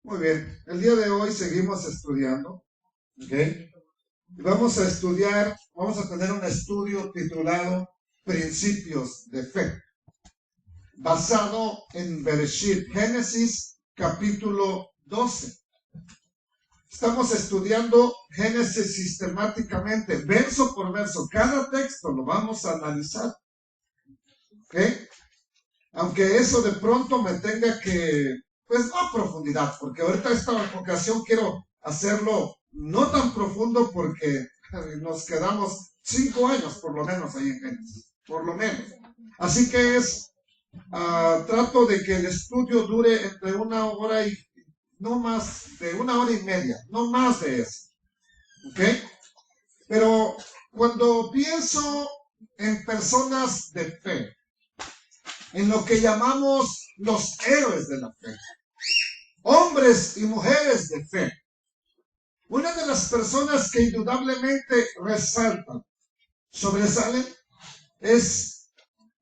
Muy bien, el día de hoy seguimos estudiando, ¿ok? Y vamos a tener un estudio titulado Principios de Fe, basado en Bereshit, Génesis capítulo 12. Estamos estudiando Génesis sistemáticamente, verso por verso. Cada texto lo vamos a analizar, ¿ok? Aunque eso de pronto me tenga que, pues no a profundidad, porque ahorita esta ocasión quiero hacerlo no tan profundo porque nos quedamos 5 años por lo menos ahí en Génesis, por lo menos. Así que trato de que el estudio dure entre 1 hora y no más de 1 hora y media, no más de eso, ¿ok? Pero cuando pienso en personas de fe, en lo que llamamos los héroes de la fe, hombres y mujeres de fe, una de las personas que indudablemente sobresalen, es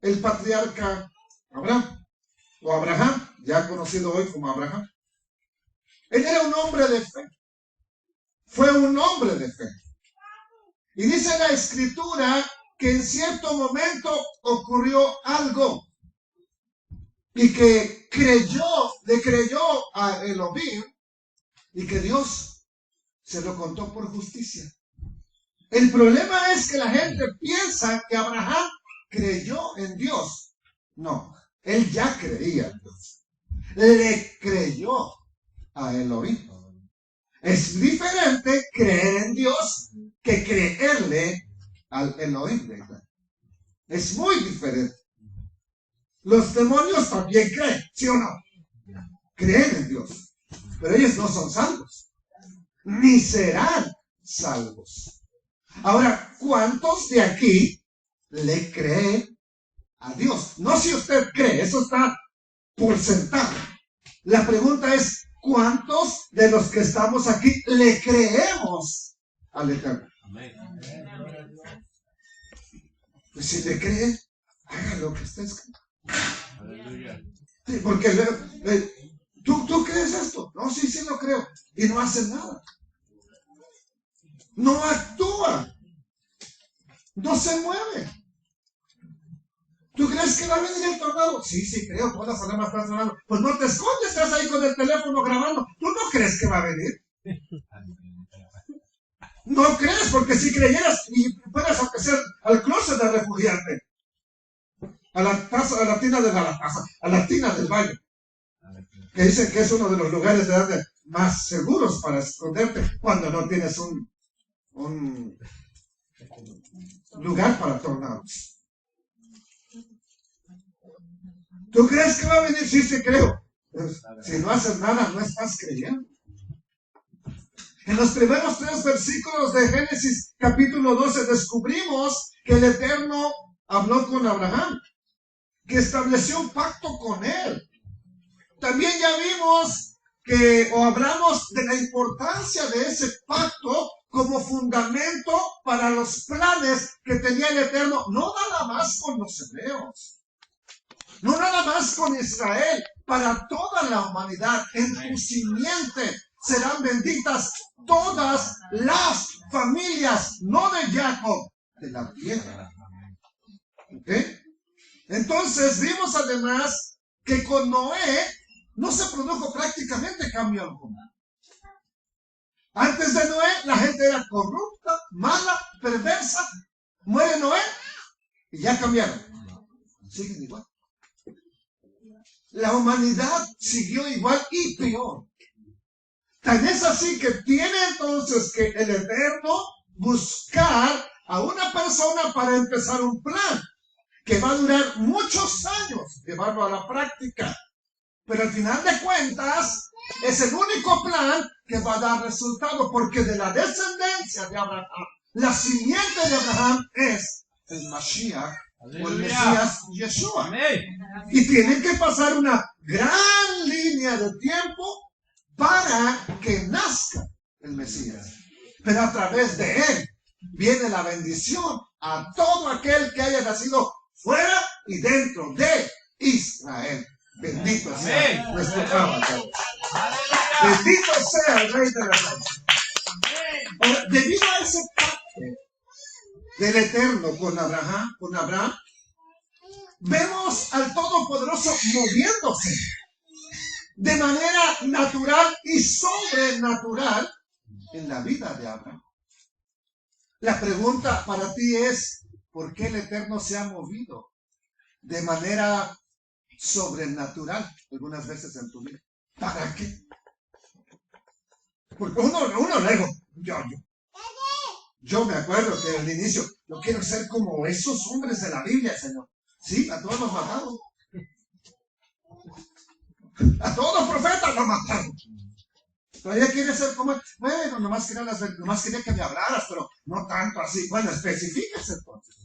el patriarca Abraham, o Abraham, ya conocido hoy como Abraham. Él era un hombre de fe, fue un hombre de fe. Y dice la Escritura que en cierto momento ocurrió algo y que le creyó a Elohim y que Dios se lo contó por justicia. El problema es que la gente piensa que Abraham creyó en Dios. No, él ya creía en Dios. Le creyó a Elohim. Es diferente creer en Dios que creerle al Elohim. Es muy diferente. Los demonios también creen, ¿sí o no? Creen en Dios, pero ellos no son salvos, ni serán salvos. Ahora, ¿cuántos de aquí le creen a Dios? No si usted cree, eso está por sentado. La pregunta es, ¿cuántos de los que estamos aquí le creemos al Eterno? Pues si le cree, haga lo que esté escrito. Sí, porque ¿tú crees esto? No, sí lo creo. Y no hace nada. No actúa. No se mueve. ¿Tú crees que va a venir el tornado? Sí creo. Todas las alarmas están sonando. Pues no te escondes, estás ahí con el teléfono grabando. ¿Tú no crees que va a venir? No crees, porque si creyeras y puedes hacer al closet de refugiarte. A la tina del baño, que dicen que es uno de los lugares más seguros para esconderte cuando no tienes un lugar para tornados. ¿Tú crees que va a venir? Sí creo. Pues, si no haces nada, no estás creyendo. En los primeros 3 versículos de Génesis capítulo 12 descubrimos que el Eterno habló con Abraham, que estableció un pacto con él. También ya vimos hablamos de la importancia de ese pacto como fundamento para los planes que tenía el Eterno, no nada más con los hebreos, no nada más con Israel, para toda la humanidad. En tu simiente serán benditas todas las familias, no de Jacob, de la tierra. ¿Ok? Entonces vimos además que con Noé no se produjo prácticamente cambio alguno. Antes de Noé la gente era corrupta, mala, perversa. Muere Noé y ya cambiaron. Siguen igual. La humanidad siguió igual y peor. Tan es así que tiene entonces que el Eterno buscar a una persona para empezar un plan que va a durar muchos años, llevarlo a la práctica. Pero al final de cuentas, es el único plan que va a dar resultado, porque de la descendencia de Abraham, la simiente de Abraham es el Mashiach, o el Mesías Yeshua. Y tienen que pasar una gran línea de tiempo para que nazca el Mesías. Pero a través de él viene la bendición a todo aquel que haya nacido fuera y dentro de Israel. Bendito sea nuestro Abba. Bendito sea el Rey de la Reyes. Ahora, debido a ese pacto del Eterno con Abraham, vemos al Todopoderoso moviéndose de manera natural y sobrenatural en la vida de Abraham. La pregunta para ti es, ¿por qué el Eterno se ha movido de manera sobrenatural algunas veces en tu vida? ¿Para qué? Porque uno luego, yo me acuerdo que al inicio, yo quiero ser como esos hombres de la Biblia, Señor. Sí, a todos los mataron. A todos los profetas los mataron. Todavía quiere ser como, bueno, nomás quería que me hablaras, pero no tanto así. Bueno, especifíquese entonces.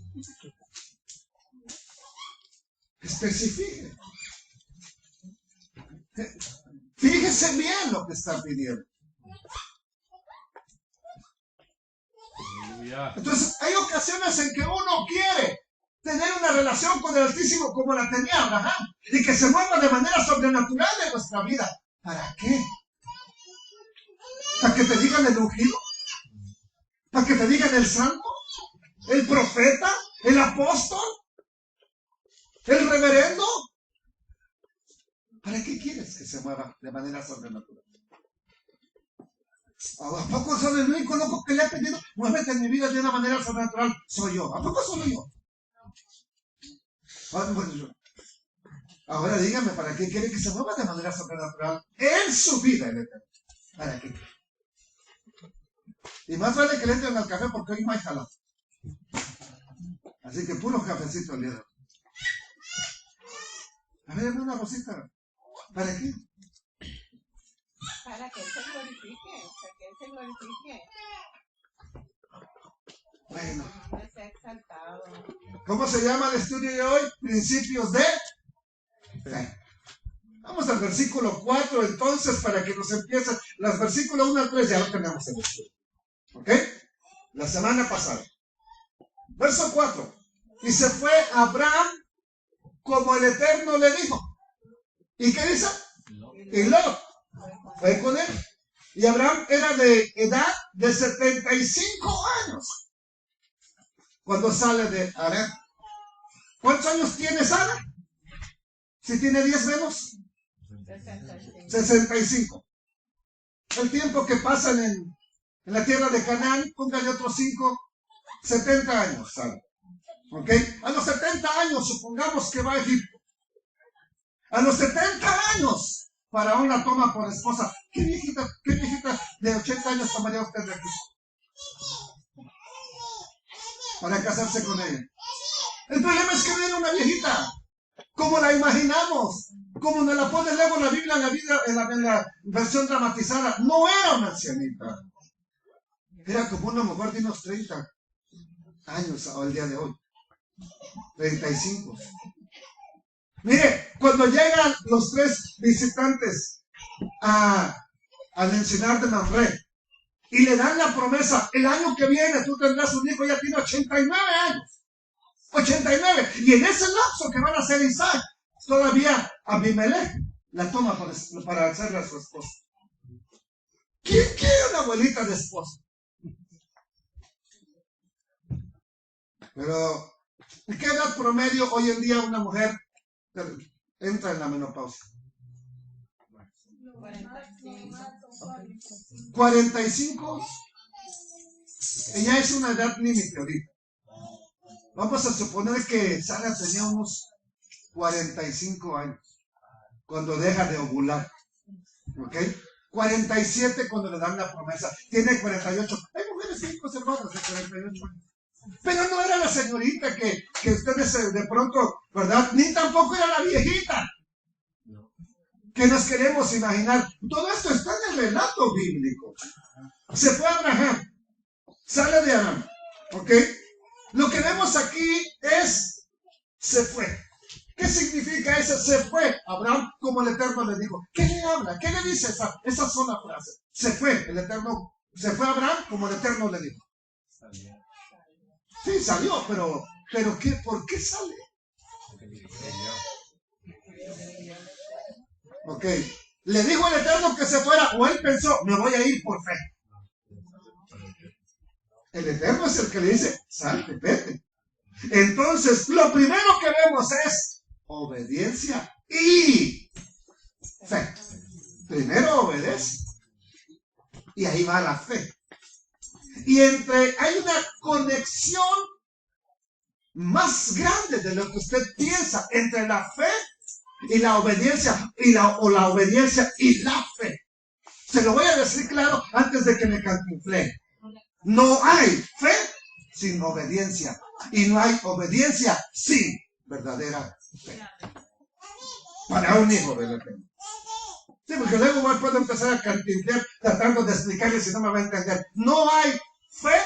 Especifique. Fíjese bien lo que está pidiendo. Entonces, hay ocasiones en que uno quiere tener una relación con el Altísimo como la tenía Abraham y que se mueva de manera sobrenatural en nuestra vida. ¿Para qué? ¿Para que te digan el ungido? ¿Para que te digan el santo? ¿El profeta? ¿El apóstol? ¿El reverendo? ¿Para qué quieres que se mueva de manera sobrenatural? ¿A poco soy el único loco que le ha pedido muévete en mi vida de una manera sobrenatural? Soy yo. ¿A poco soy yo? Ahora dígame, ¿para qué quiere que se mueva de manera sobrenatural en su vida? ¿Para qué? Y más vale que le entren al café porque hoy no hay jalón. Así que puro cafecito el día de hoy. A ver, una rosita. ¿Para qué? Para que Él se glorifique, para que Él se glorifique. Bueno. Que sea exaltado. ¿Cómo se llama el estudio de hoy? Principios de fe. Vamos al versículo 4 entonces para que nos empiecen. Los versículos 1 al 3 ya lo tenemos en el estudio. ¿Ok? La semana pasada. Verso 4. Y se fue Abraham como el Eterno le dijo. ¿Y qué dice? Y Lot fue con él. Y Abraham era de edad de 75 años cuando sale de Harán. ¿Cuántos años tiene Sara? Si tiene 10 menos. 65. El tiempo que pasan en la tierra de Canaán, póngale otros 70 años, Sara. ¿Ok? A los 70 años, supongamos que va a Egipto. A los 70 años, Faraón la toma por esposa. ¿Qué viejita de 80 años tomaría usted de aquí? Para casarse con ella. El problema es que no era una viejita, como la imaginamos, como nos la pone luego la Biblia en la versión dramatizada. No era una ancianita. Era como una mujer de unos 30 años al día de hoy. 35. Mire, cuando llegan los 3 visitantes al encinar de Mamre y le dan la promesa, el año que viene tú tendrás un hijo, ya tiene 89 años. 89. Y en ese lapso que van a ser Isaac, todavía Abimelech la toma para hacerla su esposa. ¿Quién quiere una abuelita de esposa? Pero, ¿en qué edad promedio hoy en día una mujer entra en la menopausia? 45. Ella es una edad límite ahorita. Vamos a suponer que Sara tenía unos 45 años cuando deja de ovular. ¿Ok? 47 cuando le dan la promesa. Tiene 48. Hay mujeres bien conservadoras de 48 años. Pero no era la señorita que ustedes de pronto, ¿verdad? Ni tampoco era la viejita que nos queremos imaginar. Todo esto está en el relato bíblico. Se fue Abraham, sale de Aram, ¿ok? Lo que vemos aquí es, se fue. ¿Qué significa ese se fue? Abraham, como el Eterno le dijo. ¿Qué le habla? ¿Qué le dice esa sola frase? Se fue, el Eterno, se fue Abraham como el Eterno le dijo. Sí, salió, pero ¿por qué sale? Ok, Le dijo el Eterno que se fuera, o él pensó, me voy a ir por fe. El Eterno es el que le dice, salte, vete. Entonces, lo primero que vemos es obediencia y fe. Primero obedece y ahí va la fe. Y hay una conexión más grande de lo que usted piensa entre la fe y la obediencia o la obediencia y la fe. Se lo voy a decir claro antes de que me cantinflee. No hay fe sin obediencia y no hay obediencia sin verdadera fe. Para un hijo del Eterno. Sí, porque luego puedo empezar a cantinflear tratando de explicarle si no me va a entender. No hay fe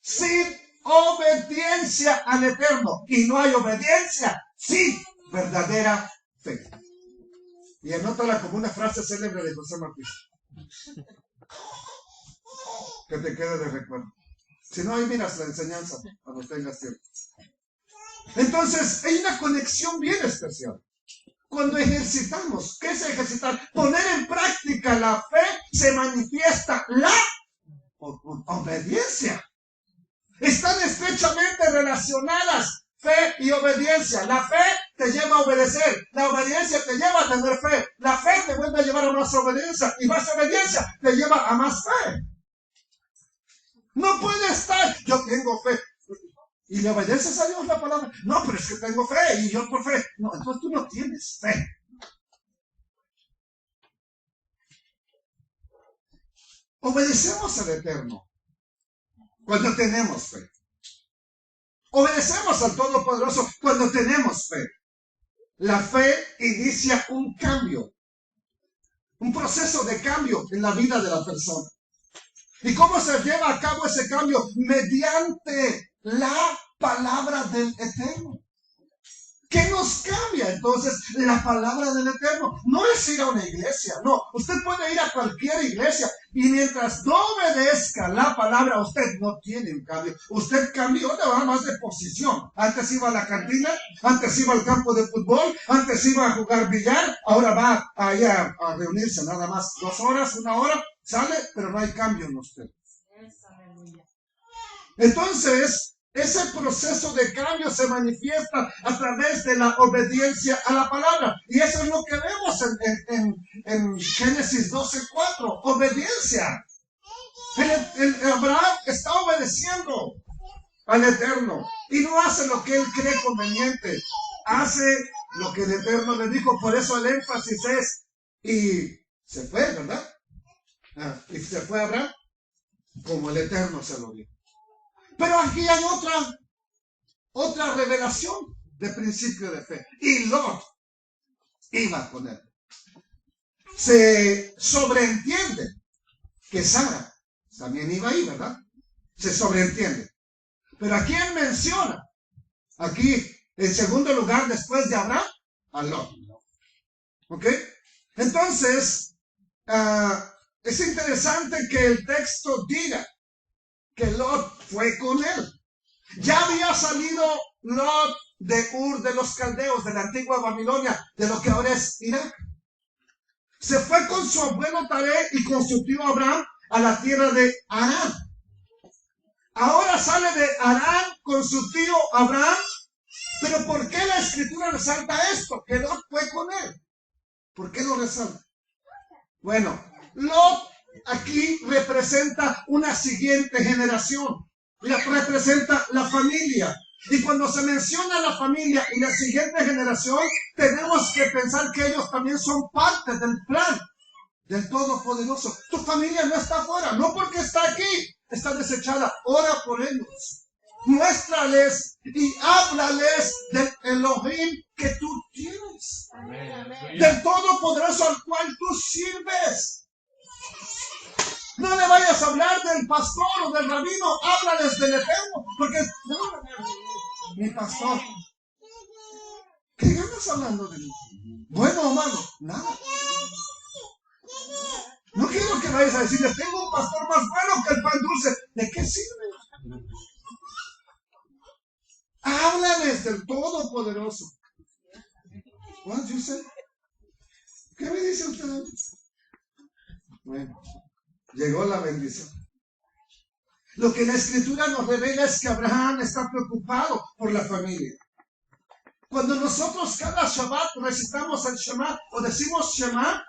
sin obediencia al Eterno y no hay obediencia sin verdadera fe. Y anótala como una frase célebre de José Martí. Que te quede de recuerdo. Si no, ahí miras la enseñanza cuando tengas tiempo. Entonces, hay una conexión bien especial. Cuando ejercitamos, ¿qué es ejercitar? Poner en práctica la fe, se manifiesta la obediencia. Están estrechamente relacionadas fe y obediencia. La fe te lleva a obedecer. La obediencia te lleva a tener fe. La fe te vuelve a llevar a más obediencia. Y más obediencia te lleva a más fe. No puede estar, yo tengo fe. ¿Y le obedeces a Dios la palabra? No, pero es que tengo fe y yo por fe. No, entonces tú no tienes fe. Obedecemos al Eterno cuando tenemos fe. Obedecemos al Todopoderoso cuando tenemos fe. La fe inicia un cambio, un proceso de cambio en la vida de la persona. ¿Y cómo se lleva a cabo ese cambio? Mediante la palabra del Eterno. ¿Qué nos cambia entonces la palabra del Eterno? No es ir a una iglesia, no. Usted puede ir a cualquier iglesia y mientras no obedezca la palabra, usted no tiene un cambio. Usted cambió nada más de posición. Antes iba a la cantina, antes iba al campo de fútbol, antes iba a jugar billar, ahora va allá a reunirse nada más 2 horas, 1 hora, sale, pero no hay cambio en usted. Entonces, ese proceso de cambio se manifiesta a través de la obediencia a la palabra. Y eso es lo que vemos en Génesis 12:4. Obediencia. Abraham está obedeciendo al Eterno. Y no hace lo que él cree conveniente. Hace lo que el Eterno le dijo. Por eso el énfasis es, y se fue, ¿verdad? Y se fue Abraham como el Eterno se lo dijo. Pero aquí hay otra revelación de principio de fe. Y Lot iba con él. Se sobreentiende que Sara también iba ahí, ¿verdad? Se sobreentiende. Pero ¿a quién menciona? Aquí, en segundo lugar, después de Abraham, a Lot. ¿Ok? Entonces, es interesante que el texto diga que Lot fue con él. Ya había salido Lot de Ur de los Caldeos, de la antigua Babilonia, de lo que ahora es Irak. Se fue con su abuelo Taré y con su tío Abraham a la tierra de Harán. Ahora sale de Harán con su tío Abraham. Pero ¿por qué la escritura resalta esto? Que Lot fue con él. ¿Por qué lo resalta? Bueno, Lot aquí representa una siguiente generación. Representa la familia. Y cuando se menciona la familia y la siguiente generación, tenemos que pensar que ellos también son parte del plan del Todopoderoso. Tu familia no está afuera, no porque está aquí, está desechada. Ora por ellos. Muéstrales y háblales del Elohim que tú tienes. Amén. Del Todopoderoso al cual tú sirves. No le vayas a hablar del pastor o del rabino, háblales del Eterno, porque no, mi pastor. ¿Qué ganas hablando de mí? ¿Bueno o malo? Nada. No quiero que vayas a decirles, tengo un pastor más bueno que el pan dulce. ¿De qué sirve? Háblales del Todopoderoso. What you say? ¿Qué me dice usted? Bueno, llegó la bendición. Lo que la Escritura nos revela es que Abraham está preocupado por la familia. Cuando nosotros cada Shabbat recitamos el Shema o decimos Shema,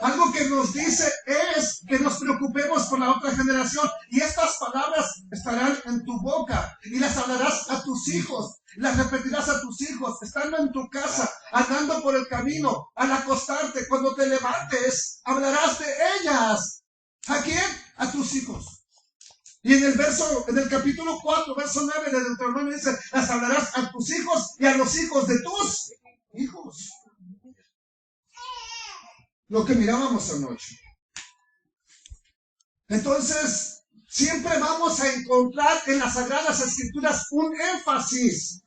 algo que nos dice es que nos preocupemos por la otra generación. Y estas palabras estarán en tu boca y las hablarás a tus hijos. Las repetirás a tus hijos, estando en tu casa, andando por el camino, al acostarte, cuando te levantes, hablarás de ellas. ¿A quién? A tus hijos. Y en el capítulo 4, verso 9 de Deuteronomio dice, las hablarás a tus hijos y a los hijos de tus hijos. Lo que mirábamos anoche. Entonces, siempre vamos a encontrar en las Sagradas Escrituras un énfasis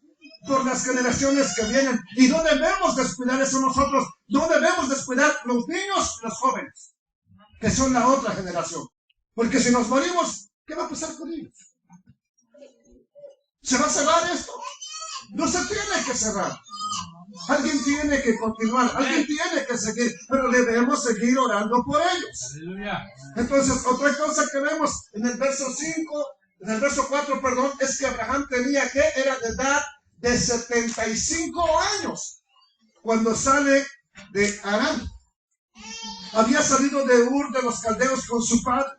por las generaciones que vienen. Y no debemos descuidar eso nosotros. No debemos descuidar los niños y los jóvenes, que son la otra generación. Porque si nos morimos, ¿qué va a pasar con ellos? ¿Se va a cerrar esto? No se tiene que cerrar. Alguien tiene que continuar, alguien tiene que seguir, pero debemos seguir orando por ellos. Entonces, otra cosa que vemos en el verso 4, es que Abraham era de edad de 75 años cuando sale de Harán. Había salido de Ur de los Caldeos con su padre,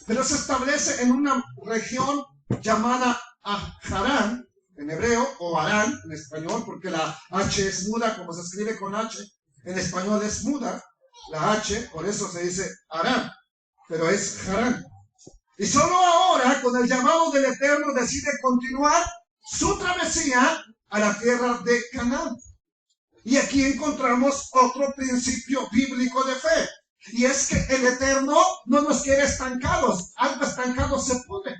pero se establece en una región llamada Harán, en hebreo, o Harán en español, porque la H es muda, como se escribe con H, en español es muda, la H, por eso se dice Harán, pero es Harán. Y solo ahora, con el llamado del Eterno, decide continuar su travesía a la tierra de Canaán. Y aquí encontramos otro principio bíblico de fe, y es que el Eterno no nos quiere estancados. Algo estancado se pone.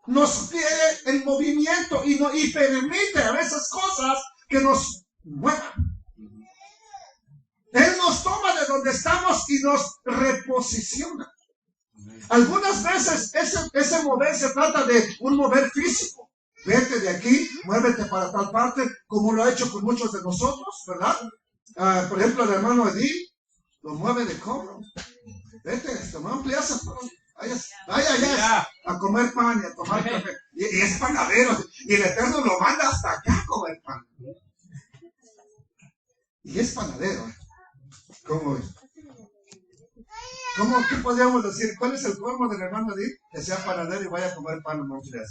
Nos quiere en movimiento y permite a veces cosas que nos muevan. Él nos toma de donde estamos y nos reposiciona. Algunas veces ese mover se trata de un mover físico. Vete de aquí, muévete para tal parte, como lo ha hecho con muchos de nosotros, ¿verdad? Por ejemplo, el hermano Edil lo mueve de cobro. Vete, no amplias. Vaya allá a comer pan y a tomar café. Y es panadero. Y el Eterno lo manda hasta acá a comer pan. Y es panadero. ¿Cómo es? ¿Qué podríamos decir? ¿Cuál es el colmo del hermano Edil? Que sea panadero y vaya a comer pan en Montreal.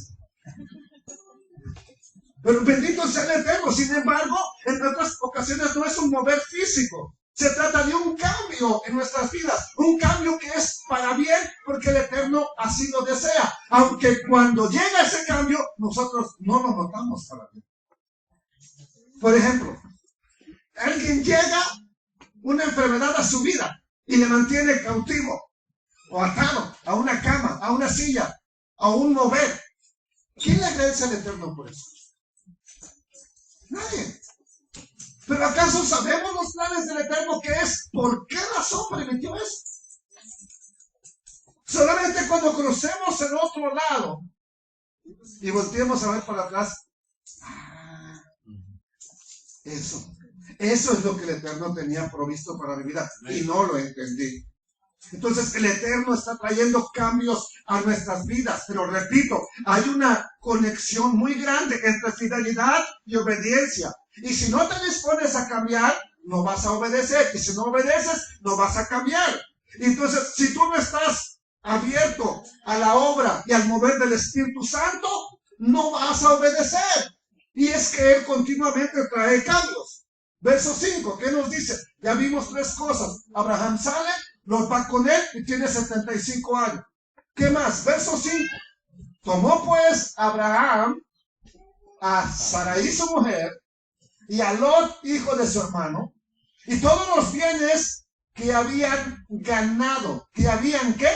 Pero bendito sea el Eterno. Sin embargo, en otras ocasiones no es un mover físico. Se trata de un cambio en nuestras vidas, un cambio que es para bien porque el Eterno así lo desea. Aunque cuando llega ese cambio, nosotros no lo notamos para bien. Por ejemplo, alguien llega una enfermedad a su vida y le mantiene cautivo o atado a una cama, a una silla, a un mover. ¿Quién le agradece al Eterno por eso? Nadie. ¿Pero acaso sabemos los planes del Eterno que es? ¿Por qué razón permitió eso? Solamente cuando crucemos el otro lado y volteemos a ver para atrás. Eso es lo que el Eterno tenía provisto para mi vida y no lo entendí. Entonces el Eterno está trayendo cambios a nuestras vidas, pero repito, hay una conexión muy grande entre fidelidad y obediencia. Y si no te dispones a cambiar, no vas a obedecer. Y si no obedeces, no vas a cambiar. Entonces, si tú no estás abierto a la obra y al mover del Espíritu Santo, no vas a obedecer. Y es que Él continuamente trae cambios. Verso 5, ¿qué nos dice? Ya vimos tres cosas. Abraham sale, los va con él y tiene 75 años. ¿Qué más? Verso 5. Tomó pues Abraham a Sarai su mujer y a Lot, hijo de su hermano, y todos los bienes que habían ganado. ¿Que habían qué?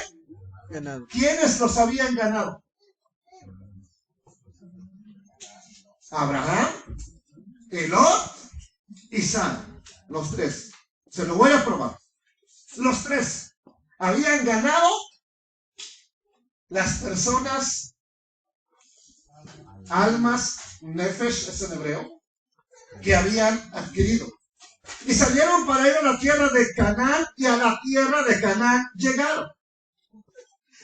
Ganado. ¿Quiénes los habían ganado? Abraham, y Lot y Sara. Los tres. Se lo voy a probar. Los tres habían ganado las personas, almas, nefesh es en hebreo, que habían adquirido. Y salieron para ir a la tierra de Canaán, y a la tierra de Canaán llegaron.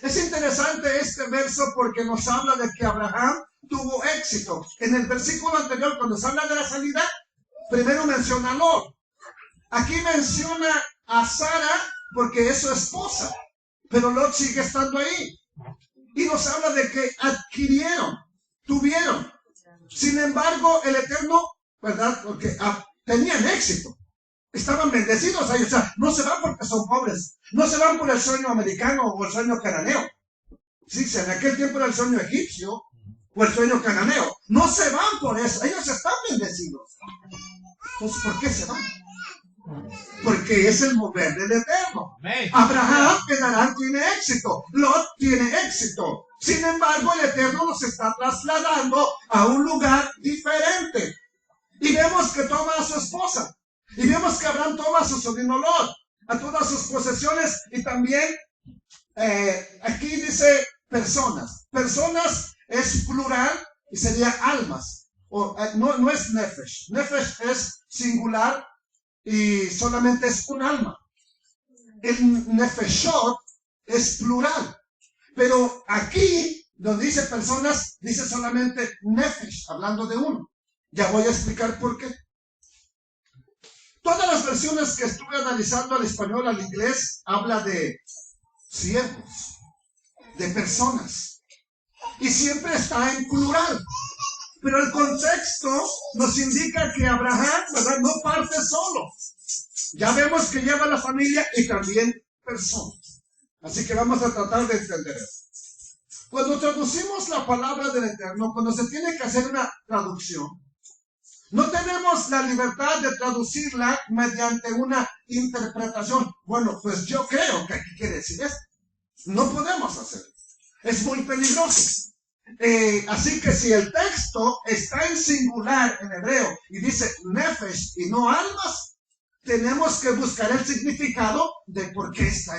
Es interesante este verso porque nos habla de que Abraham tuvo éxito. En el versículo anterior, cuando se habla de la salida, primero menciona a Lot. Aquí menciona a Sara porque es su esposa, pero Lot sigue estando ahí. Y nos habla de que adquirieron, tuvieron. Sin embargo, el Eterno, ¿verdad? Porque tenían éxito. Estaban bendecidos ahí. O sea, no se van porque son pobres. No se van por el sueño americano o el sueño cananeo. Sí, en aquel tiempo era el sueño egipcio o el sueño cananeo. No se van por eso. Ellos están bendecidos. Entonces, ¿por qué se van? Porque es el mover del Eterno. Abraham en Harán tiene éxito. Lot tiene éxito. Sin embargo, el Eterno nos está trasladando a un lugar diferente. Y vemos que toma a su esposa. Y vemos que Abraham toma a su sobrino Lot, a todas sus posesiones. Y también aquí dice personas. Personas es plural y sería almas. No es nefesh. Nefesh es singular y solamente es un alma. El nefeshot es plural. Pero aquí, donde dice personas, dice solamente nefesh, hablando de uno. Ya voy a explicar por qué. Todas las versiones que estuve analizando al español, al inglés, habla de siervos, de personas. Y siempre está en plural. Pero el contexto nos indica que Abraham, ¿verdad?, no parte solo. Ya vemos que lleva la familia y también personas. Así que vamos a tratar de entender eso. Cuando traducimos la palabra del Eterno, cuando se tiene que hacer una traducción, no tenemos la libertad de traducirla mediante una interpretación. Bueno, pues yo creo que aquí quiere decir esto. No podemos hacerlo. Es muy peligroso. Así que si el texto está en singular en hebreo y dice nefesh y no almas, tenemos que buscar el significado de por qué está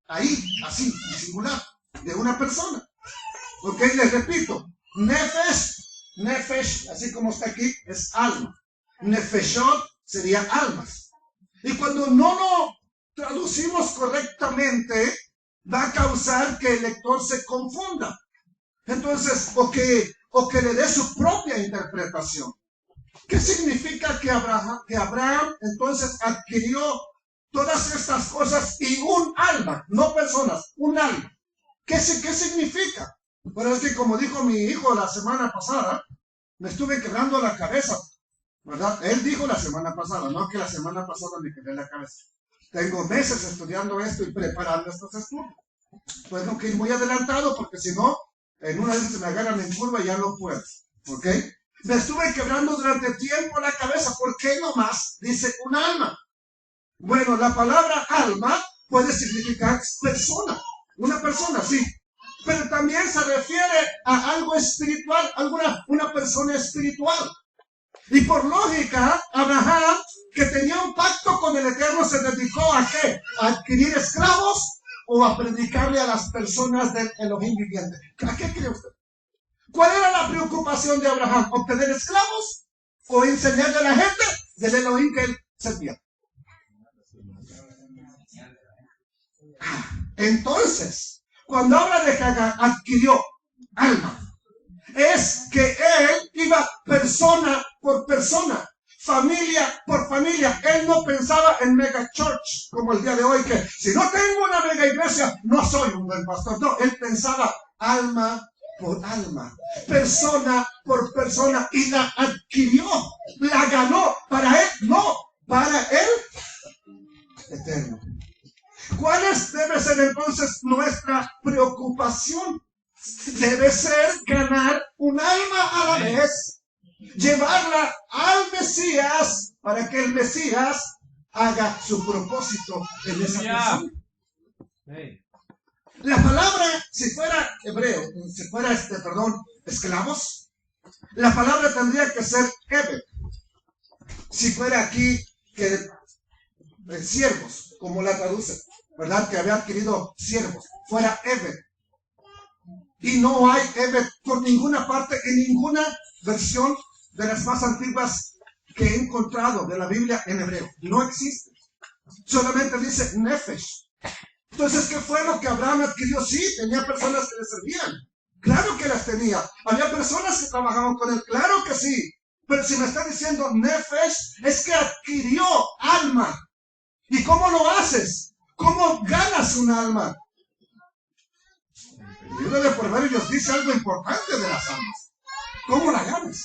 ahí, así, en singular, de una persona. Ok, les repito, nefesh, así como está aquí, es alma. Nefeshot sería almas. Y cuando no lo traducimos correctamente, va a causar que el lector se confunda. Entonces, o que le dé su propia interpretación. ¿Qué significa que Abraham entonces adquirió todas estas cosas y un alma, no personas, un alma? ¿Qué significa? Bueno, es que como dijo mi hijo la semana pasada, me estuve quebrando la cabeza, ¿verdad? Él dijo la semana pasada, no que la semana pasada me quebré la cabeza. Tengo meses estudiando esto y preparando estos estudios. Pues tengo que ir muy adelantado porque si no, en una vez se me agarran en curva y ya no puedo. ¿Ok? Me estuve quebrando durante tiempo la cabeza. ¿Por qué nomás dice un alma? Bueno, la palabra alma puede significar persona. Una persona, sí. Pero también se refiere a algo espiritual, una persona espiritual. Y por lógica, Abraham, que tenía un pacto con el Eterno, se dedicó ¿a qué? ¿A adquirir esclavos o a predicarle a las personas del Elohim viviente? ¿A qué cree usted? ¿Cuál era la preocupación de Abraham? ¿Obtener esclavos o enseñarle a la gente del Elohim que él servía? Entonces, cuando habla de que adquirió alma, es que él iba persona por persona, familia por familia. Él no pensaba en mega church como el día de hoy, que si no tengo una mega iglesia, no soy un buen pastor. No, él pensaba alma por alma, persona por persona, y la adquirió, la ganó. Para él, no, para él eterno. ¿Cuál debe ser entonces nuestra preocupación? Debe ser ganar un alma a la vez, llevarla al Mesías para que el Mesías haga su propósito en esa persona. La palabra, si fuera hebreo, si fuera esclavos, la palabra tendría que ser ebed. Si fuera aquí que siervos, como la traduce, ¿verdad? Que había adquirido siervos, fuera ebed. Y no hay ebed por ninguna parte, en ninguna versión de las más antiguas que he encontrado de la Biblia en hebreo. No existe. Solamente dice Nefesh. Entonces, ¿qué fue lo que Abraham adquirió? Sí, tenía personas que le servían. Claro que las tenía. Había personas que trabajaban con él. Claro que sí. Pero si me está diciendo Nefesh, es que adquirió alma. ¿Y cómo lo haces? ¿Cómo ganas un alma? El libro de Proverbios dice algo importante de las almas. ¿Cómo la ganas?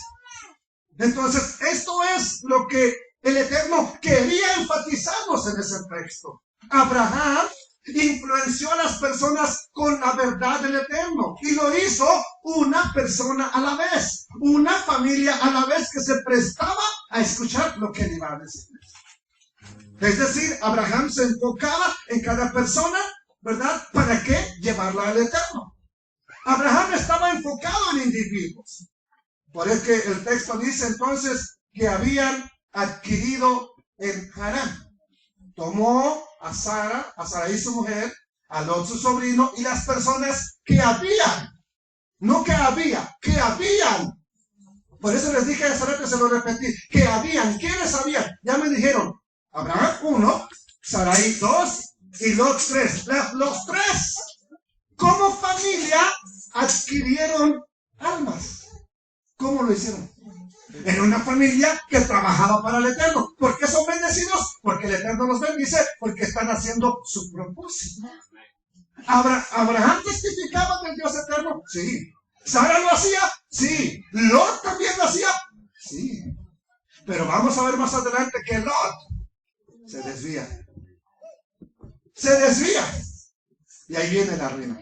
Entonces, esto es lo que el Eterno quería enfatizarnos en ese texto. Abraham influenció a las personas con la verdad del Eterno y lo hizo una persona a la vez, una familia a la vez que se prestaba a escuchar lo que él iba a decir. Es decir, Abraham se enfocaba en cada persona, ¿verdad? ¿Para qué? Llevarla al Eterno. Abraham estaba enfocado en individuos. Por eso que el texto dice entonces que habían adquirido en Harán. Tomó a Sarai su mujer, a Lot su sobrino y las personas que habían. No que había, que habían. Por eso les dije hace rato, se lo repetí, que habían. ¿Quiénes habían? Ya me dijeron, Abraham 1, Sarai 2 y Lot 3. Los tres, como familia, adquirieron almas. ¿Cómo lo hicieron? En una familia que trabajaba para el Eterno. ¿Por qué son bendecidos? Porque el Eterno los bendice, porque están haciendo su propósito. ¿Abraham testificaba del Dios Eterno? Sí. ¿Sara lo hacía? Sí. ¿Lot también lo hacía? Sí. Pero vamos a ver más adelante que Lot se desvía. Se desvía. Y ahí viene la ruina.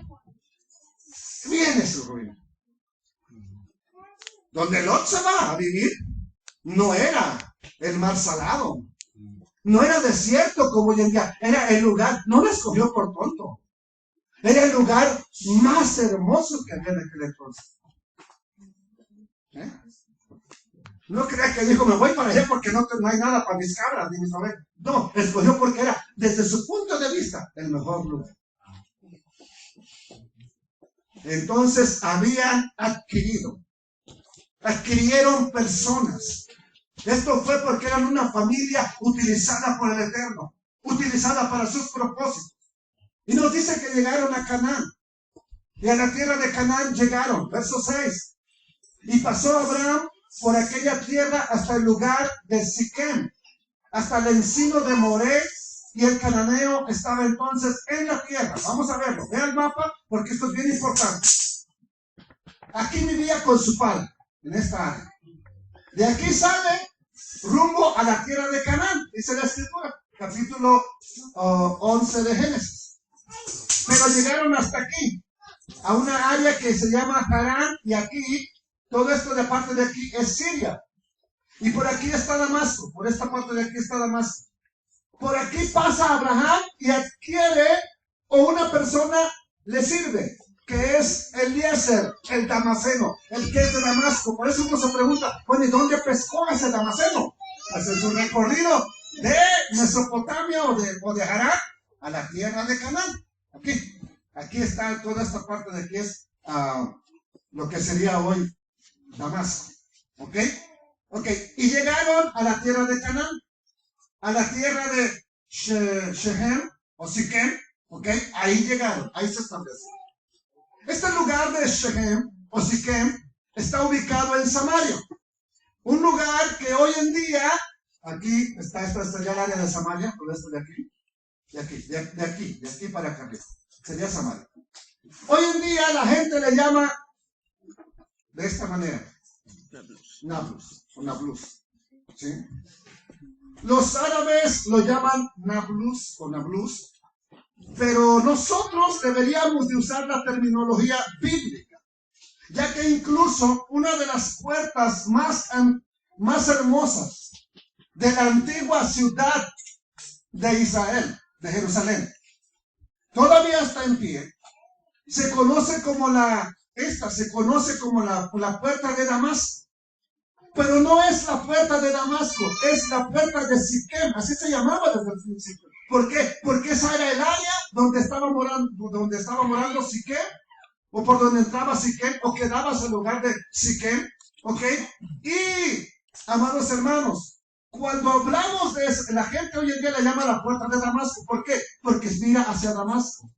Viene su ruina. Donde Lot se va a vivir, no era el mar salado, no era desierto como hoy en día, era el lugar, no lo escogió por tonto, era el lugar más hermoso que había en aquel entonces. No crea que dijo, me voy para allá porque no hay nada para mis cabras ni mis ovejas. No, escogió porque era, desde su punto de vista, el mejor lugar. Entonces habían adquirieron personas. Esto fue porque eran una familia utilizada por el Eterno, utilizada para sus propósitos. Y nos dice que llegaron a Canaán. Y a la tierra de Canaán llegaron, verso 6. Y pasó Abraham por aquella tierra hasta el lugar de Siquem, hasta el encino de Moré, y el cananeo estaba entonces en la tierra. Vamos a verlo, vea el mapa porque esto es bien importante. Aquí vivía con su padre, en esta área. De aquí sale rumbo a la tierra de Canaán, dice la escritura, capítulo 11 de Génesis. Pero llegaron hasta aquí, a una área que se llama Harán, y aquí, todo esto de parte de aquí es Siria. Y por aquí está Damasco, por esta parte de aquí está Damasco. Por aquí pasa Abraham y adquiere, o una persona le sirve, que es Eliezer, el damaseno, el que es de Damasco. Por eso uno se pregunta, bueno, ¿y dónde pescó ese damaseno? Pues en su recorrido de Mesopotamia o de Harán a la tierra de Canaán. Aquí está toda esta parte de aquí es lo que sería hoy Damasco. ¿Ok? Y llegaron a la tierra de Canaán, a la tierra de Shechem o Siquem. ¿Ok? Ahí llegaron, ahí se establecen. Este lugar de Shechem o Siquem está ubicado en Samaria. Un lugar que hoy en día, aquí está ya el área de Samaria, todo esto de aquí, de aquí para acá, sería Samaria. Hoy en día la gente le llama de esta manera, Nablus o Nablus, ¿sí? Los árabes lo llaman Nablus o Nablus, pero nosotros deberíamos de usar la terminología bíblica, ya que incluso una de las puertas más hermosas de la antigua ciudad de Israel, de Jerusalén, todavía está en pie. Se conoce como la puerta de Damasco. Pero no es la puerta de Damasco, es la puerta de Siquem, así se llamaba desde el principio. ¿Por qué? Porque esa era el área donde estaba morando Siquem, o por donde entraba Siquem, o quedaba ese lugar de Siquem, ¿ok? Y, amados hermanos, Cuando hablamos de eso, la gente hoy en día le llama la puerta de Damasco. ¿Por qué? Porque mira hacia Damasco.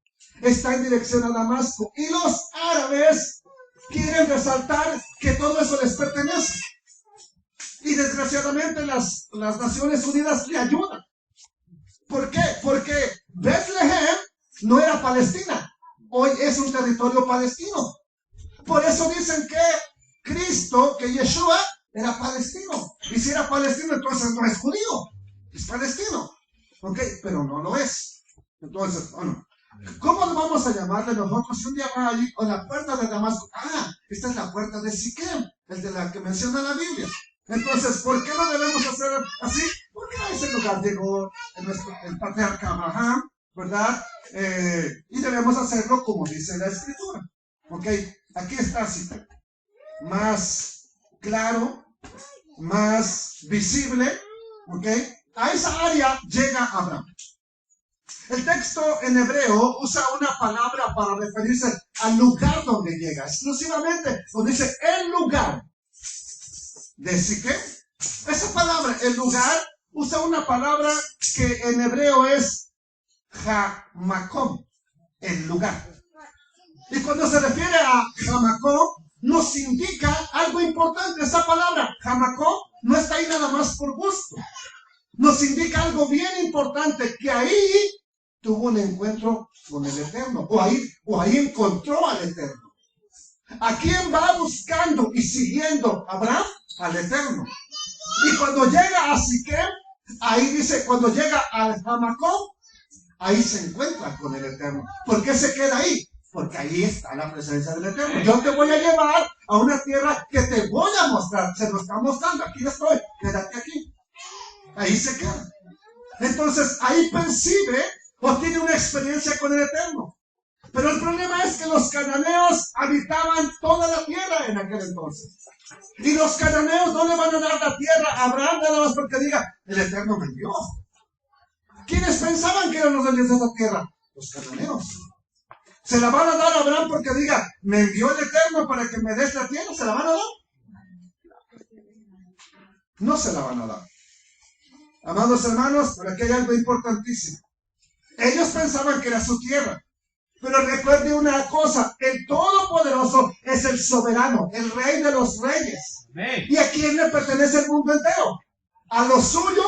Está en dirección a Damasco. Y los árabes quieren resaltar que todo eso les pertenece. Y desgraciadamente las Naciones Unidas le ayudan. ¿Por qué? Porque Bethlehem no era Palestina. Hoy es un territorio palestino. Por eso dicen que Cristo, que Yeshua, era palestino. Y si era palestino, entonces no es judío. Es palestino. ¿Ok? Pero no lo es. Entonces, bueno, ¿cómo lo vamos a llamarle nosotros? Si un día va allí con la puerta de Damasco. Esta es la puerta de Siquem, el de la que menciona la Biblia. Entonces, ¿por qué no debemos hacer así? Porque a ese lugar llegó el patriarca Abraham, ¿verdad? Y debemos hacerlo como dice la Escritura. ¿Ok? Aquí está así. Más claro, más visible. ¿Ok? A esa área llega Abraham. El texto en hebreo usa una palabra para referirse al lugar donde llega. Exclusivamente, donde dice el lugar de Siquem. Esa palabra, el lugar, usa una palabra que en hebreo es Hamakom, el lugar. Y cuando se refiere a Hamakom, nos indica algo importante. Esa palabra, Hamakom, no está ahí nada más por gusto. Nos indica algo bien importante, que ahí tuvo un encuentro con el Eterno, o ahí encontró al Eterno. ¿A quién va buscando y siguiendo Abraham? Al Eterno. Y cuando llega a Siquem, ahí dice, cuando llega al Hamakom, ahí se encuentra con el Eterno. ¿Por qué se queda ahí? Porque ahí está la presencia del Eterno. Yo te voy a llevar a una tierra que te voy a mostrar. Se lo está mostrando. Aquí estoy. Quédate aquí. Ahí se queda. Entonces, ahí percibe o tiene una experiencia con el Eterno. Pero el problema es que los cananeos habitaban toda la tierra en aquel entonces. Y los cananeos no le van a dar la tierra a Abraham nada más porque diga, el Eterno me envió. ¿Quiénes pensaban que eran los dueños de esa tierra? Los cananeos. ¿Se la van a dar a Abraham porque diga, me envió el Eterno para que me des la tierra? ¿Se la van a dar? No se la van a dar. Amados hermanos, por aquí hay algo importantísimo. Ellos pensaban que era su tierra. Pero recuerde una cosa, el Todopoderoso es el soberano, el Rey de los reyes. Amén. ¿Y a quién le pertenece el mundo entero? A lo suyo,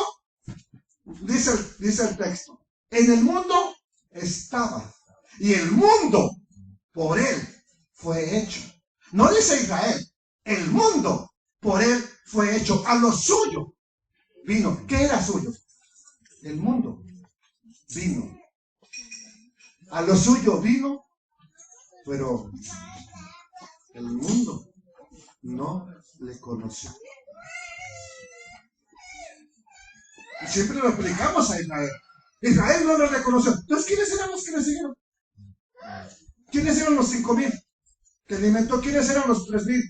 dice el texto, en el mundo estaba. Y el mundo por él fue hecho. No dice Israel, el mundo por él fue hecho. A lo suyo vino. ¿Qué era suyo? El mundo vino. A lo suyo vino, pero el mundo no le conoció. Y siempre lo aplicamos a Israel. Israel no lo reconoció. Entonces, ¿quiénes eran los que le siguieron? ¿Quiénes eran los 5,000 que alimentó? ¿Quiénes eran los 3,000?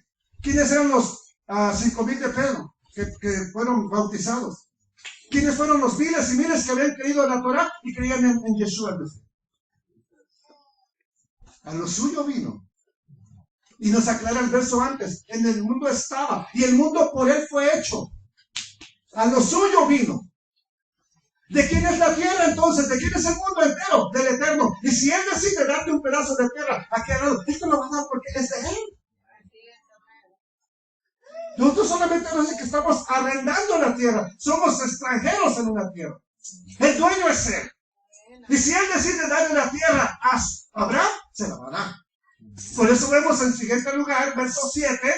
¿Quiénes eran los 5,000 de Pedro que fueron bautizados? ¿Quiénes fueron los miles y miles que habían creído en la Torah y creían en Yeshua? A lo suyo vino. Y nos aclara el verso antes. En el mundo estaba. Y el mundo por él fue hecho. A lo suyo vino. ¿De quién es la tierra entonces? ¿De quién es el mundo entero? Del Eterno. Y si él decide darte un pedazo de tierra aquí al lado, esto lo va a dar porque es de él. Nosotros solamente no es que estamos arrendando la tierra. Somos extranjeros en una tierra. El dueño es él. Y si él decide darle la tierra a Abraham, se la va a dar. Por eso vemos en el siguiente lugar, verso 7.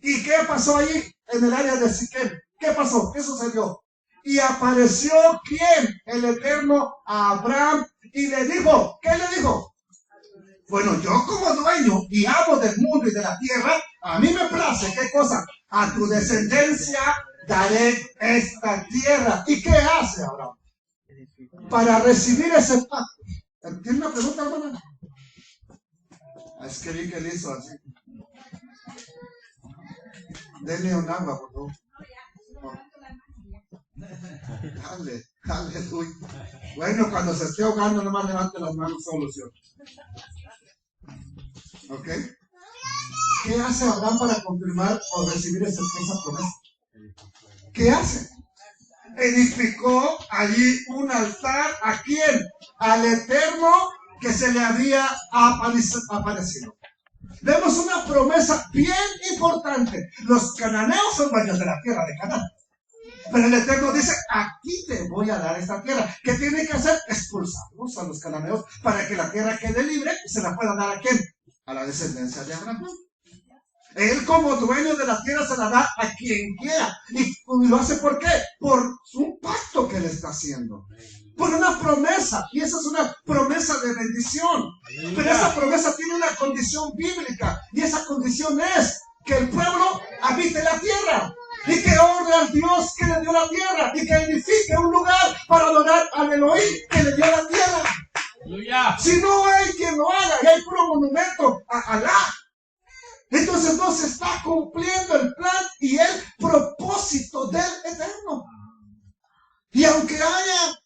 ¿Y qué pasó allí en el área de Siquem? ¿Qué pasó? ¿Qué sucedió? Y apareció ¿quién? El Eterno a Abraham y le dijo, ¿qué le dijo? Bueno, yo como dueño y amo del mundo y de la tierra, a mí me place, ¿qué cosa? A tu descendencia daré esta tierra. ¿Y qué hace Abraham para recibir ese pacto? ¿Tiene una pregunta, hermana? Es que vi que le hizo así. Denle un agua, por favor. Dale, aleluya. Bueno, cuando se esté ahogando, nomás levante las manos, solución. ¿Ok? ¿Qué hace Abraham para confirmar o recibir esa promesa? ¿Qué hace? edificó allí un altar. ¿A quién? Al Eterno que se le había aparecido. Vemos una promesa bien importante. Los cananeos son dueños de la tierra de Canaán. Pero el Eterno dice, aquí te voy a dar esta tierra. ¿Qué tiene que hacer? Expulsarlos a los cananeos para que la tierra quede libre y se la pueda dar ¿a quién? A la descendencia de Abraham. Él como dueño de la tierra se la da a quien quiera. ¿Y lo hace por qué? Por un pacto que le está haciendo. Por una promesa. Y esa es una promesa de bendición. Pero esa promesa tiene una condición bíblica. Y esa condición es que el pueblo habite la tierra. Y que honre al Dios que le dio la tierra. Y que edifique un lugar para adorar al Elohim que le dio la tierra. Si no hay quien lo haga, y hay puro monumento a Alá, entonces no se está cumpliendo el plan y el propósito del Eterno. Y aunque haya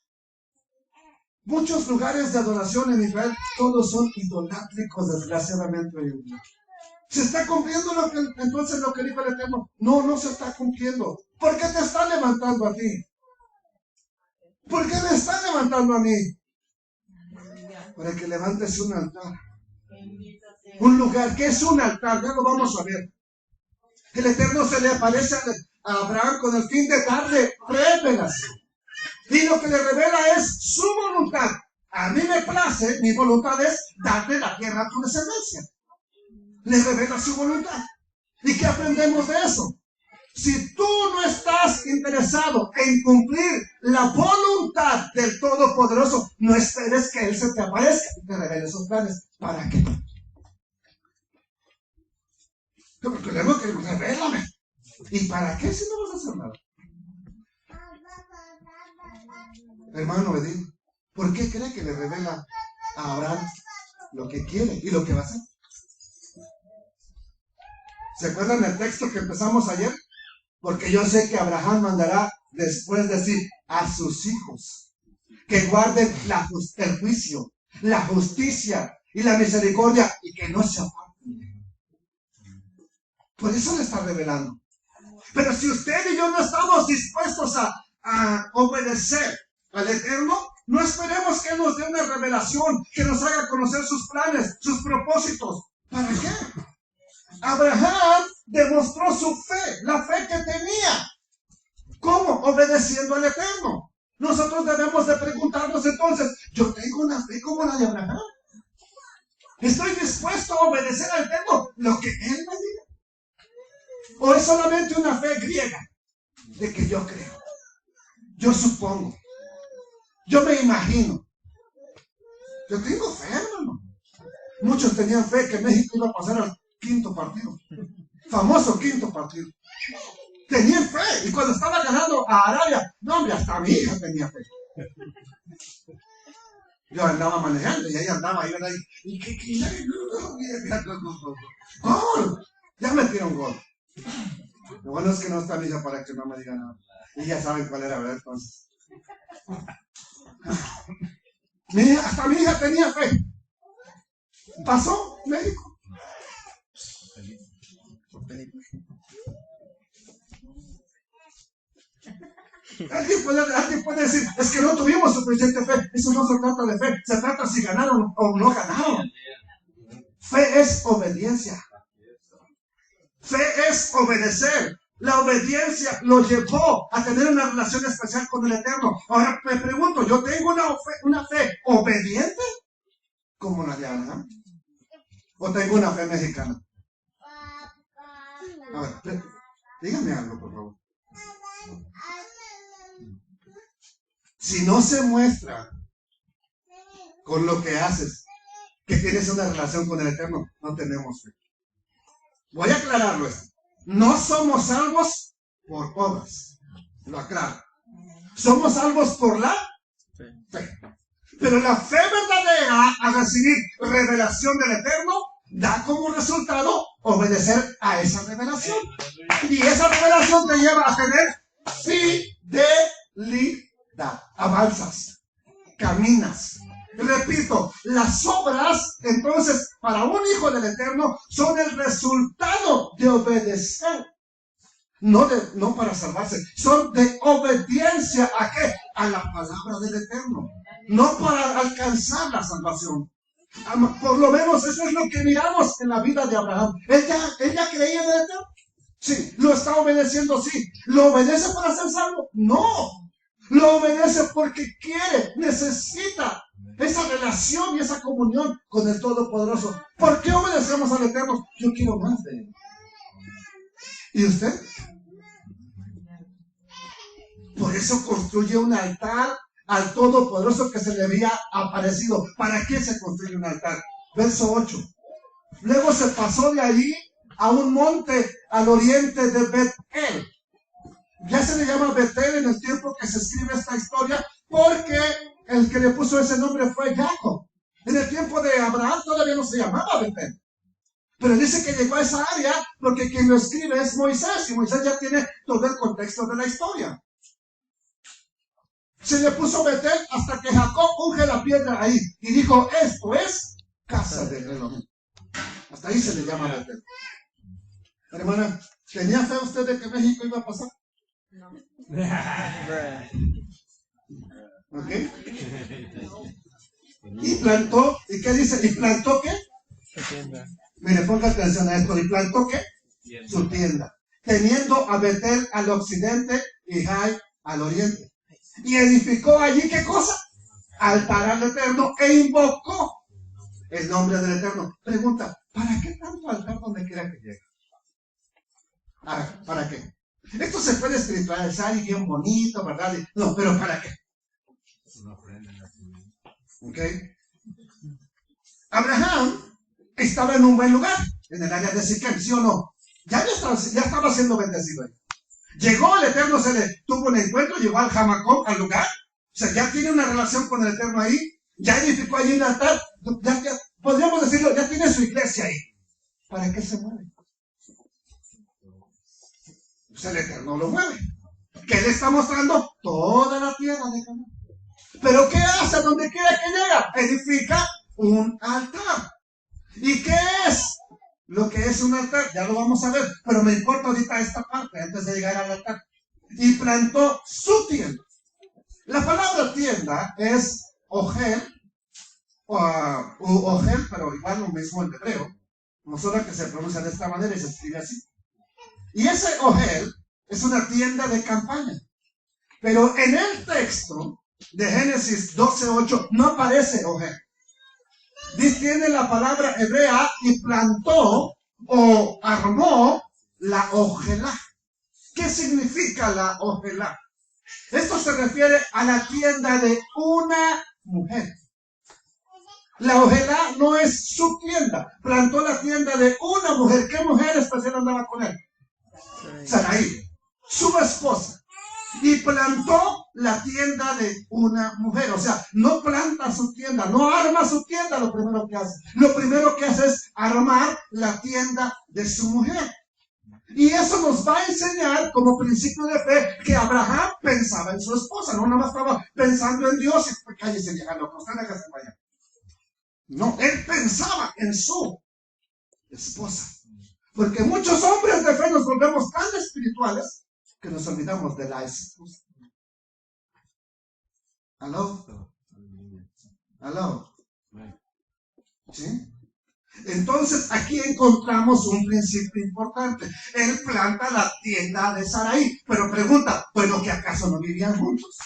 muchos lugares de adoración en Israel, todos son idolátricos, desgraciadamente hoy en día. ¿Se está cumpliendo entonces lo que dijo el Eterno? No, no se está cumpliendo. ¿Por qué te están levantando a ti? ¿Por qué me están levantando a mí? Para que levantes un altar. Un lugar. ¿Qué es un altar? Ya lo vamos a ver. El Eterno se le aparece a Abraham con el fin de darle revelación. Y lo que le revela es su voluntad. A mí me place, mi voluntad es darle la tierra a tu descendencia. Le revela su voluntad. ¿Y qué aprendemos de eso? Si tú no estás interesado en cumplir la voluntad del Todopoderoso, no esperes que Él se te aparezca y te revele sus planes. ¿Para qué? Porque luego que revélame. ¿Y para qué si no vas a hacer nada? Hermano Edith, ¿por qué cree que le revela a Abraham lo que quiere y lo que va a hacer? ¿Se acuerdan del texto que empezamos ayer? Porque yo sé que Abraham mandará después decir a sus hijos que guarden el juicio, la justicia y la misericordia y que no se aparten. Por eso le está revelando. Pero si usted y yo no estamos dispuestos a obedecer al Eterno, no esperemos que Él nos dé una revelación, que nos haga conocer sus planes, sus propósitos. ¿Para qué? Abraham demostró su fe, la fe que tenía. ¿Cómo? Obedeciendo al Eterno. Nosotros debemos de preguntarnos entonces, ¿yo tengo una fe como la de Abraham? ¿Estoy dispuesto a obedecer al Eterno lo que Él me diga? ¿O es solamente una fe griega de que yo creo, yo supongo, yo me imagino? Yo tengo fe, hermano. Muchos tenían fe que México iba a pasar al quinto partido, famoso quinto partido. Tenían fe, y cuando estaba ganando a Arabia, no hombre, hasta mi hija tenía fe. Yo andaba manejando y ella andaba ahí, ¿verdad? Y ¡gol! Ya metieron gol. Lo bueno es que no está mi hija para que no me diga nada. Y ya saben cuál era, ¿verdad? Entonces, hasta mi hija tenía fe. Pasó México. Alguien puede decir, es que no tuvimos suficiente fe. Eso no se trata de fe, se trata si ganaron o no ganaron. Fe es obediencia. Fe es obedecer. La obediencia lo llevó a tener una relación especial con el Eterno. Ahora me pregunto, ¿yo tengo una fe obediente como la de Abraham? ¿O tengo una fe mexicana? A ver, dígame algo, por favor. Si no se muestra con lo que haces que tienes una relación con el Eterno, no tenemos fe. Voy a aclararlo esto. No somos salvos por obras. Lo aclaro. Somos salvos por la fe. Pero la fe verdadera a recibir revelación del Eterno da como resultado obedecer a esa revelación. Y esa revelación te lleva a tener fidelidad. Avanzas, caminas. Repito, las obras, entonces, para un hijo del Eterno, son el resultado de obedecer. No para salvarse, son de obediencia ¿a qué? A la palabra del Eterno, no para alcanzar la salvación. Por lo menos eso es lo que miramos en la vida de Abraham. Él ya creía en el Eterno. Sí, lo está obedeciendo, sí. ¿Lo obedece para ser salvo? No. Lo obedece porque quiere, necesita esa relación y esa comunión con el Todopoderoso. ¿Por qué obedecemos al Eterno? Yo quiero más de Él. ¿Y usted? Por eso construye un altar al Todopoderoso que se le había aparecido. ¿Para qué se construye un altar? Verso 8. Luego se pasó de allí a un monte al oriente de Bet-El. Ya se le llama Bet-El en el tiempo que se escribe esta historia, porque el que le puso ese nombre fue Jacob. En el tiempo de Abraham todavía no se llamaba Bet-El. Pero dice que llegó a esa área porque quien lo escribe es Moisés, y Moisés ya tiene todo el contexto de la historia. Se le puso Bet-El hasta que Jacob unge la piedra ahí y dijo, esto es casa de Elohim. Hasta ahí se le llama Bet-El. Hermana, ¿tenía fe usted de que México iba a pasar? No. ¿Ok? Y plantó, ¿y qué dice? ¿Y plantó qué? Su tienda. Mire, ponga atención a esto. ¿Y plantó qué? Su tienda. Teniendo a Bet-El al occidente y Jai al oriente. Y edificó allí, ¿qué cosa? Altar al Eterno e invocó el nombre del Eterno. Pregunta, ¿para qué tanto altar donde quiera que llegue? ¿Para qué? Esto se puede espiritualizar y bien bonito, ¿verdad? No, pero ¿para qué? ¿Ok? Abraham estaba en un buen lugar, en el área de Siquem, ¿sí o no? Ya estaba siendo bendecido ahí. Llegó el Eterno, se le tuvo un encuentro, llegó al Jamacón, al lugar. O sea, ya tiene una relación con el Eterno ahí. Ya edificó allí un altar. Ya, podríamos decirlo, ya tiene su iglesia ahí. ¿Para qué se mueve? Pues el Eterno lo mueve. ¿Qué le está mostrando? Toda la tierra de Canaán. ¿Pero qué hace donde quiera que llega? Edifica un altar. ¿Y qué es lo que es un altar? Ya lo vamos a ver, pero me importa ahorita esta parte antes de llegar al altar. Y plantó su tienda. La palabra tienda es ogel, ogel, pero igual lo mismo en hebreo. No solo que se pronuncia de esta manera y se escribe así. Y ese ogel es una tienda de campaña. Pero en el texto de Génesis 12:8 no aparece ogel. Tiene la palabra hebrea y plantó o armó la ojelá. ¿Qué significa la ojelá? Esto se refiere a la tienda de una mujer. La ojelá no es su tienda. Plantó la tienda de una mujer. ¿Qué mujer especial andaba con él? Sarai, su esposa. Y plantó la tienda de una mujer. O sea, no planta su tienda, no arma su tienda lo primero que hace. Lo primero que hace es armar la tienda de su mujer. Y eso nos va a enseñar como principio de fe que Abraham pensaba en su esposa. No nada más estaba pensando en Dios y cállese vieja loca, usted déjase vaya. No, él pensaba en su esposa. Porque muchos hombres de fe nos volvemos tan espirituales que nos olvidamos de la esposa. ¿Aló? ¿Aló? ¿Sí? Entonces aquí encontramos un principio importante. Él planta la tienda de Sarai, pero pregunta, bueno, ¿que acaso no vivían juntos?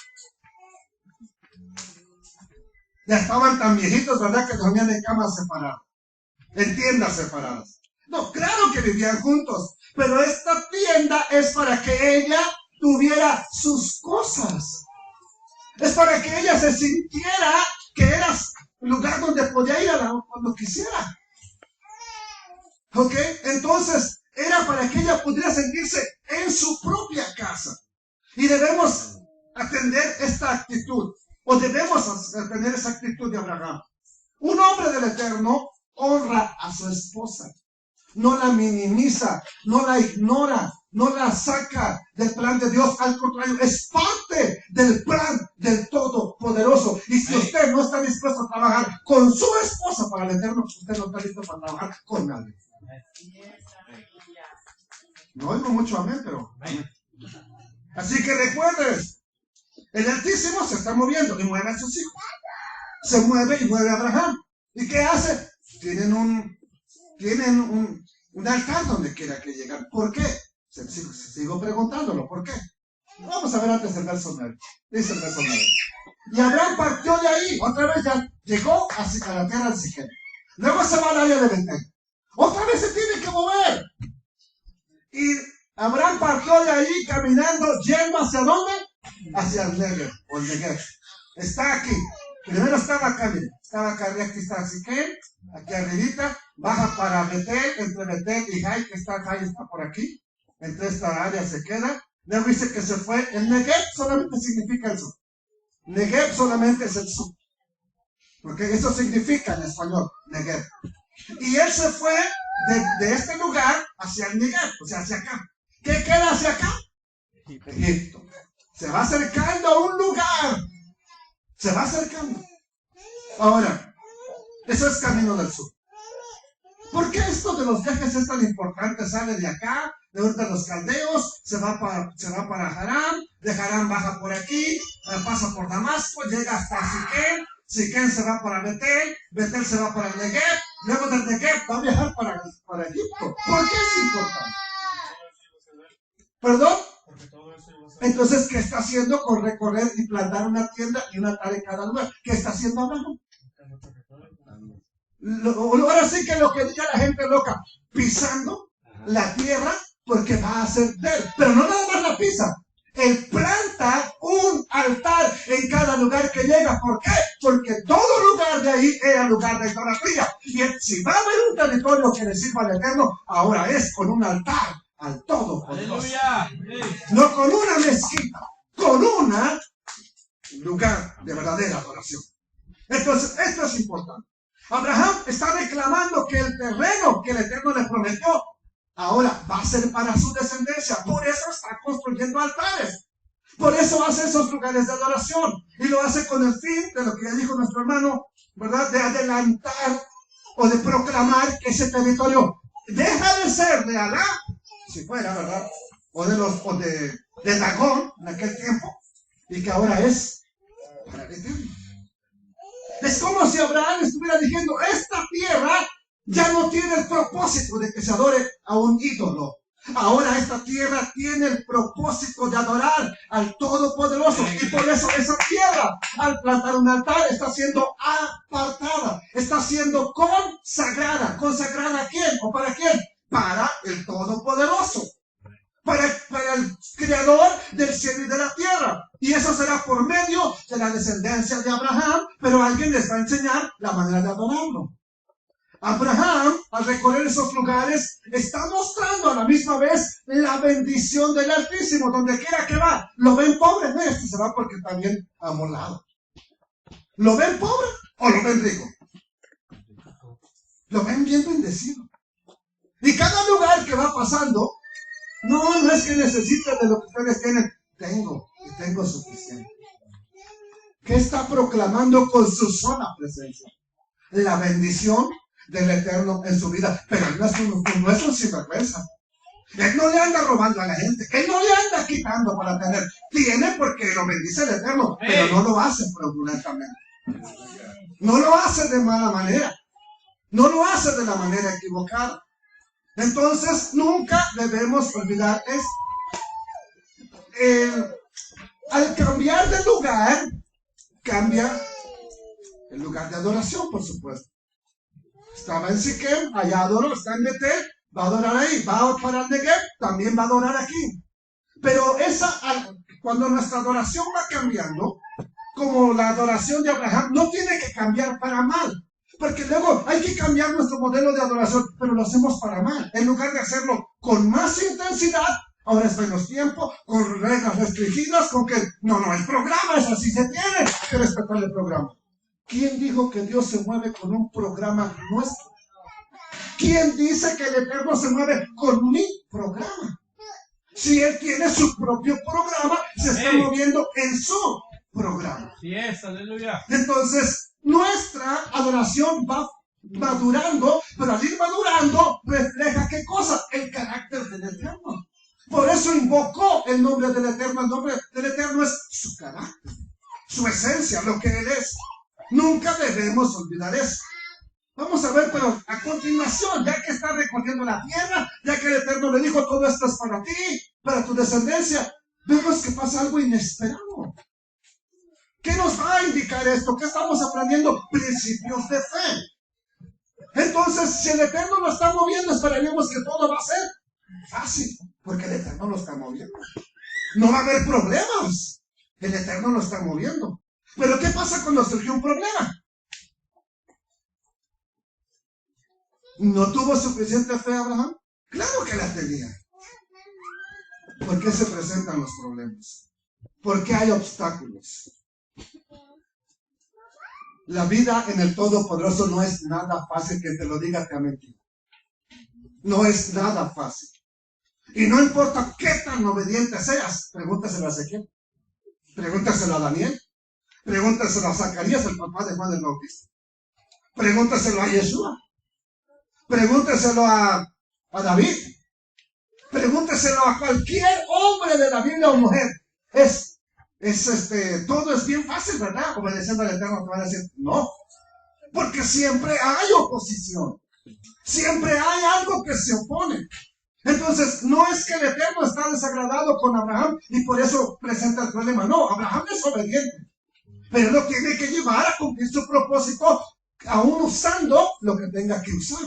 Ya estaban tan viejitos, ¿verdad? Que dormían en camas separadas, en tiendas separadas. No, claro que vivían juntos, pero esta tienda es para que ella tuviera sus cosas. Es para que ella se sintiera que era el lugar donde podía ir cuando quisiera. ¿Ok? Entonces, era para que ella pudiera sentirse en su propia casa. Y debemos atender esta actitud, o debemos atender esa actitud de Abraham. Un hombre del Eterno honra a su esposa. No la minimiza, no la ignora, no la saca del plan de Dios. Al contrario, es parte del plan del Todopoderoso. Y si usted no está dispuesto a trabajar con su esposa para el Eterno, usted no está listo para trabajar con nadie. No oigo mucho amén, pero amén. Así que recuerdes, el Altísimo se está moviendo y mueve a sus hijos. Se mueve y mueve a Abraham. ¿Y qué hace? Tienen un altar donde quiera que lleguen. ¿Por qué? Sigo preguntándolo. ¿Por qué? Vamos a ver antes el verso 9. Dice el verso 9. Y Abraham partió de ahí. Otra vez ya llegó a la tierra de Siquem. Luego se va al área de Betel. Otra vez se tiene que mover. Y Abraham partió de ahí caminando, yendo ¿hacia dónde? Hacia el Negev, o el Negev. Está aquí. Primero estaba acá, miren. Estaba acá, aquí está Siquem, aquí arribita. Baja para Betel, entre Betel y Jai, que está por aquí. Entre esta área se queda. Luego dice que se fue. El Negev solamente significa el sur. Negev solamente es el sur. Porque eso significa en español, Negev. Y él se fue de este lugar hacia el Negev, o sea, hacia acá. ¿Qué queda hacia acá? Egipto. Se va acercando a un lugar. Se va acercando. Ahora, eso es camino del sur. ¿Por qué esto de los viajes es tan importante? Sale de acá, de los caldeos, se va para Harán, de Harán baja por aquí, pasa por Damasco, llega hasta Siquem, Siquem se va para Betel, Betel se va para el Negev, luego del Negev va a viajar para Egipto. ¿Por qué es importante? ¿Perdón? Entonces, ¿qué está haciendo con recorrer y plantar una tienda y un altar en cada lugar? ¿Qué está haciendo Abraham? Ahora sí que lo que diga la gente loca, pisando la tierra porque va a ser de él. Pero no nada más la pisa. Él planta un altar en cada lugar que llega. ¿Por qué? Porque todo lugar de ahí era lugar de idolatría. Y si va a haber un territorio que le sirva al Eterno, ahora es con un altar al Todopoderoso. No con una mezquita, con un lugar de verdadera adoración. Entonces, esto es importante. Abraham está reclamando que el terreno que el Eterno le prometió ahora va a ser para su descendencia. Por eso está construyendo altares. Por eso hace esos lugares de adoración. Y lo hace con el fin de lo que ya dijo nuestro hermano, ¿verdad? De adelantar o de proclamar que ese territorio deja de ser de Alá, si fuera, ¿verdad? O de Dagón en aquel tiempo. Y que ahora es para el Eterno. Es como si Abraham estuviera diciendo, esta tierra ya no tiene el propósito de que se adore a un ídolo. Ahora esta tierra tiene el propósito de adorar al Todopoderoso. Y por eso esa tierra, al plantar un altar, está siendo apartada. Está siendo consagrada. ¿Consagrada a quién? ¿O para quién? Para el Todopoderoso. Para el Creador del cielo y de la tierra. Y eso será por medio de la descendencia de Abraham, pero alguien les va a enseñar la manera de adorarlo. Abraham, al recorrer esos lugares, está mostrando a la misma vez la bendición del Altísimo, donde quiera que va. ¿Lo ven pobre? No, este se va porque está bien amolado. ¿Lo ven pobre o lo ven rico? Lo ven bien bendecido. Y cada lugar que va pasando, no es que necesite de lo que ustedes tienen. Tengo suficiente. ¿Qué está proclamando con su sola presencia? La bendición del Eterno en su vida. Pero no es un sinvergüenza. Él no le anda robando a la gente. Él no le anda quitando para tener. Tiene porque lo bendice el Eterno. Pero no lo hace fraudulentamente. No lo hace de mala manera. No lo hace de la manera equivocada. Entonces, nunca debemos olvidar esto. Al cambiar de lugar, cambia el lugar de adoración, por supuesto. Estaba en Siquem, allá adoró, está en Betel, va a adorar ahí, va para el Negev, también va a adorar aquí. Pero cuando nuestra adoración va cambiando, como la adoración de Abraham, no tiene que cambiar para mal. Porque luego hay que cambiar nuestro modelo de adoración, pero lo hacemos para mal. En lugar de hacerlo con más intensidad, ahora es menos tiempo, con reglas restringidas, con que no, el programa es así, se tiene que respetar el programa. ¿Quién dijo que Dios se mueve con un programa nuestro? ¿Quién dice que el Eterno se mueve con mi programa? Si Él tiene su propio programa, se está moviendo en su programa. Sí es, aleluya. Entonces, nuestra adoración va madurando, pero al ir madurando refleja ¿qué cosa? El carácter del Eterno. Por eso invocó el nombre del Eterno. El nombre del Eterno es su carácter, su esencia, lo que Él es. Nunca debemos olvidar eso. Vamos a ver, pero a continuación, ya que está recorriendo la tierra, ya que el Eterno le dijo, todo esto es para ti, para tu descendencia, vemos que pasa algo inesperado. ¿Qué nos va a indicar esto? ¿Qué estamos aprendiendo? Principios de fe. Entonces, si el Eterno lo está moviendo, esperaríamos que todo va a ser fácil, porque el Eterno lo está moviendo. No va a haber problemas. El Eterno lo está moviendo. Pero ¿qué pasa cuando surgió un problema? ¿No tuvo suficiente fe Abraham? Claro que la tenía. ¿Por qué se presentan los problemas? ¿Por qué hay obstáculos? La vida en el Todopoderoso no es nada fácil, que te lo diga te ha mentido. No es nada fácil. Y no importa qué tan obediente seas, pregúntaselo a Ezequiel, pregúntaselo a Daniel, pregúntaselo a Zacarías, el papá de Juan el Bautista, pregúntaselo a Yeshua, pregúntaselo a David, pregúntaselo a cualquier hombre de la Biblia o mujer. Todo es bien fácil, ¿verdad? Obedeciendo al Eterno te van a decir, no, porque siempre hay oposición, siempre hay algo que se opone. Entonces, no es que el Eterno está desagradado con Abraham y por eso presenta el problema. No, Abraham es obediente, pero lo tiene que llevar a cumplir su propósito, aún usando lo que tenga que usar.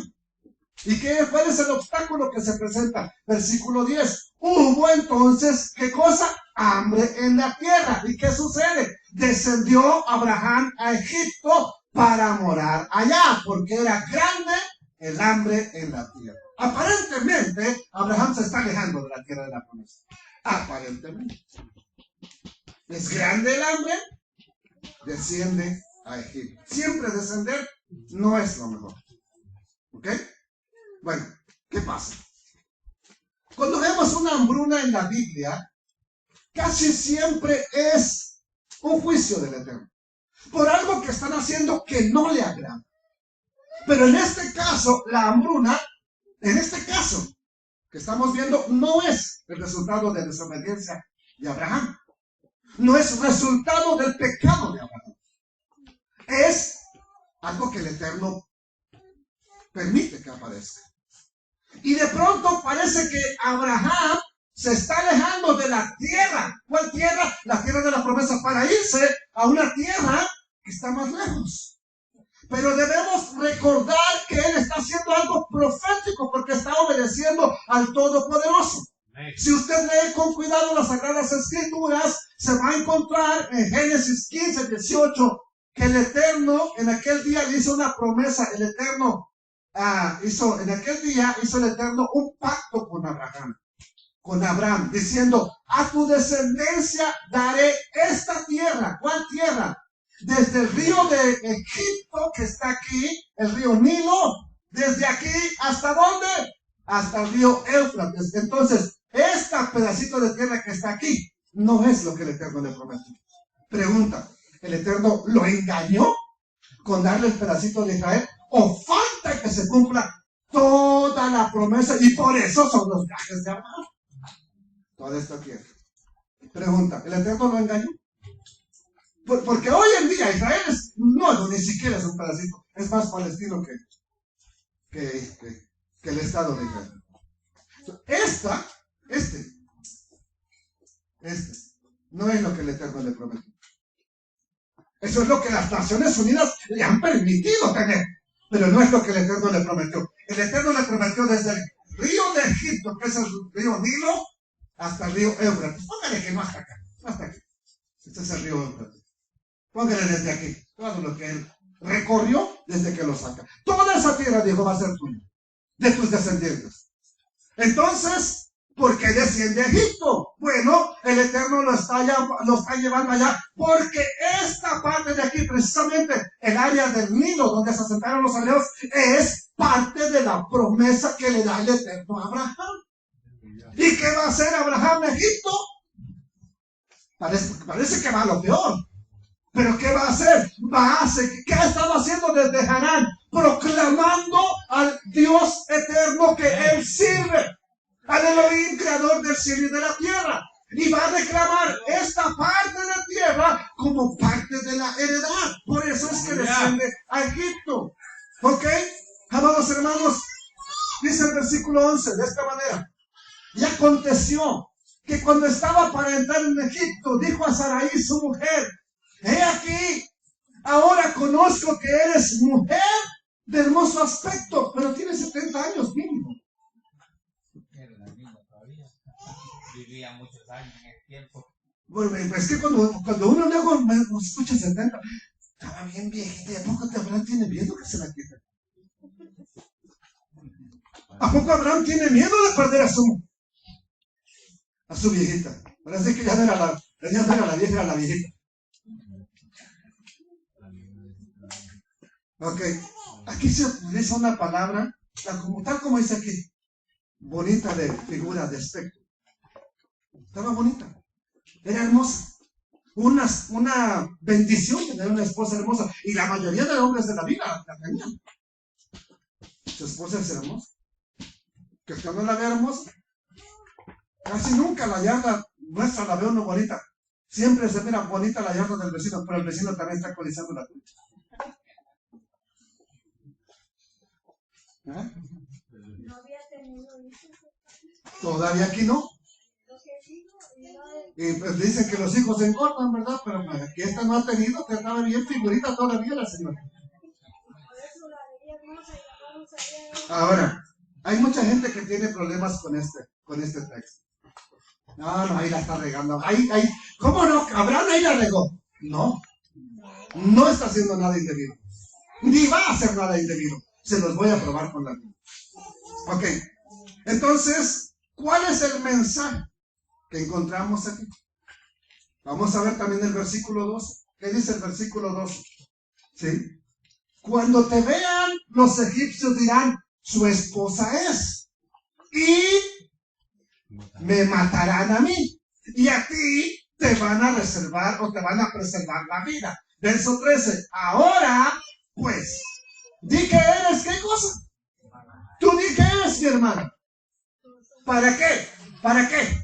¿Y cuál es el obstáculo que se presenta? Versículo 10. Hubo entonces, ¿qué cosa? Hambre en la tierra. ¿Y qué sucede? Descendió Abraham a Egipto para morar allá, porque era grande el hambre en la tierra. Aparentemente, Abraham se está alejando de la tierra de la promesa. Aparentemente. Es grande el hambre, desciende a Egipto. Siempre descender no es lo mejor. ¿Ok? Bueno, ¿qué pasa? Cuando vemos una hambruna en la Biblia, casi siempre es un juicio del Eterno por algo que están haciendo que no le agrada. Pero en este caso, la hambruna, en este caso que estamos viendo, no es el resultado de desobediencia de Abraham. No es resultado del pecado de Abraham. Es algo que el Eterno permite que aparezca. Y de pronto parece que Abraham se está alejando de la tierra. ¿Cuál tierra? La tierra de la promesa, para irse a una tierra que está más lejos. Pero debemos recordar que él está haciendo algo profético porque está obedeciendo al Todopoderoso. Si usted lee con cuidado las Sagradas Escrituras, se va a encontrar en Génesis 15, 18, que el Eterno en aquel día le hizo una promesa. El Eterno en aquel día hizo el Eterno un pacto con Abraham, diciendo, a tu descendencia daré esta tierra. ¿Cuál tierra? Desde el río de Egipto, que está aquí, el río Nilo, desde aquí, ¿hasta dónde? Hasta el río Éufrates. Entonces, este pedacito de tierra que está aquí, no es lo que el Eterno le prometió. Pregunta, ¿el Eterno lo engañó con darle el pedacito de Israel? ¿O falta que se cumpla toda la promesa? Y por eso son los viajes de Abraham. Toda esta tierra. Pregunta, ¿el Eterno lo engañó? Porque hoy en día Israel ni siquiera es un pedacito. Es más palestino que el Estado de Israel. Este no es lo que el Eterno le prometió. Eso es lo que las Naciones Unidas le han permitido tener. Pero no es lo que el Eterno le prometió. El Eterno le prometió desde el río de Egipto, que es el río Nilo, hasta el río Éufrates. Póngale que no hasta acá. Hasta aquí. Este es el río Éufrates. Póngale desde aquí. Todo lo que él recorrió desde que lo saca. Toda esa tierra, dijo, va a ser tuya. De tus descendientes. Entonces, ¿por qué desciende a Egipto? Bueno, el Eterno lo está llevando allá. Porque esta parte de aquí, precisamente, el área del Nilo, donde se asentaron los hebreos, es parte de la promesa que le da el Eterno a Abraham. ¿Y qué va a hacer Abraham en Egipto? Parece que va a lo peor. ¿Pero qué va a hacer? ¿Qué estaba haciendo desde Harán? Proclamando al Dios eterno que él sirve. Al Elohim, creador del cielo ¿Ok? Amados hermanos, dice el versículo 11 de esta manera. Y aconteció que cuando estaba para entrar en Egipto, dijo a Sarai su mujer: he aquí, ahora conozco que eres mujer de hermoso aspecto, pero tienes 70 años mínimo. Era la niña todavía. Vivía muchos años en el tiempo. Bueno, es que cuando uno luego nos escucha 70, estaba bien viejita. ¿Y a poco Abraham tiene miedo que se la quite? ¿A poco Abraham tiene miedo de perder a su viejita? Parece que ya no era la vieja, era la viejita. Ok, aquí se utiliza una palabra, tal como dice aquí, bonita de figura, de aspecto. Estaba bonita, era hermosa. Una bendición tener una esposa hermosa. Y la mayoría de hombres de la vida la tenían. Su esposa es hermosa. Que usted no la ve hermosa. Casi nunca la yarda nuestra la ve uno bonita. Siempre se mira bonita la yarda del vecino, pero el vecino también está codiciando la tuya. ¿Eh? No había tenido hijos. Todavía aquí no. Y pues dicen que los hijos se engordan, ¿verdad? Pero pues aquí esta no ha tenido, que estaba bien figurita todavía la señora. Ahora, hay mucha gente que tiene problemas con este texto. No, ahí la está regando. ¿Cómo no? Abraham ahí la regó. No está haciendo nada indebido. Ni va a hacer nada indebido. Se los voy a probar con la Biblia. Ok, entonces, ¿cuál es el mensaje que encontramos aquí? Vamos a ver también el versículo 12. ¿Qué dice el versículo 12? ¿Sí? Cuando te vean, los egipcios dirán: su esposa es, y me matarán a mí, y a ti te van a reservar o te van a preservar la vida. Verso 13. Ahora, pues, di que eres, ¿qué cosa? Tú di que eres mi hermana. ¿Para qué? ¿Para qué?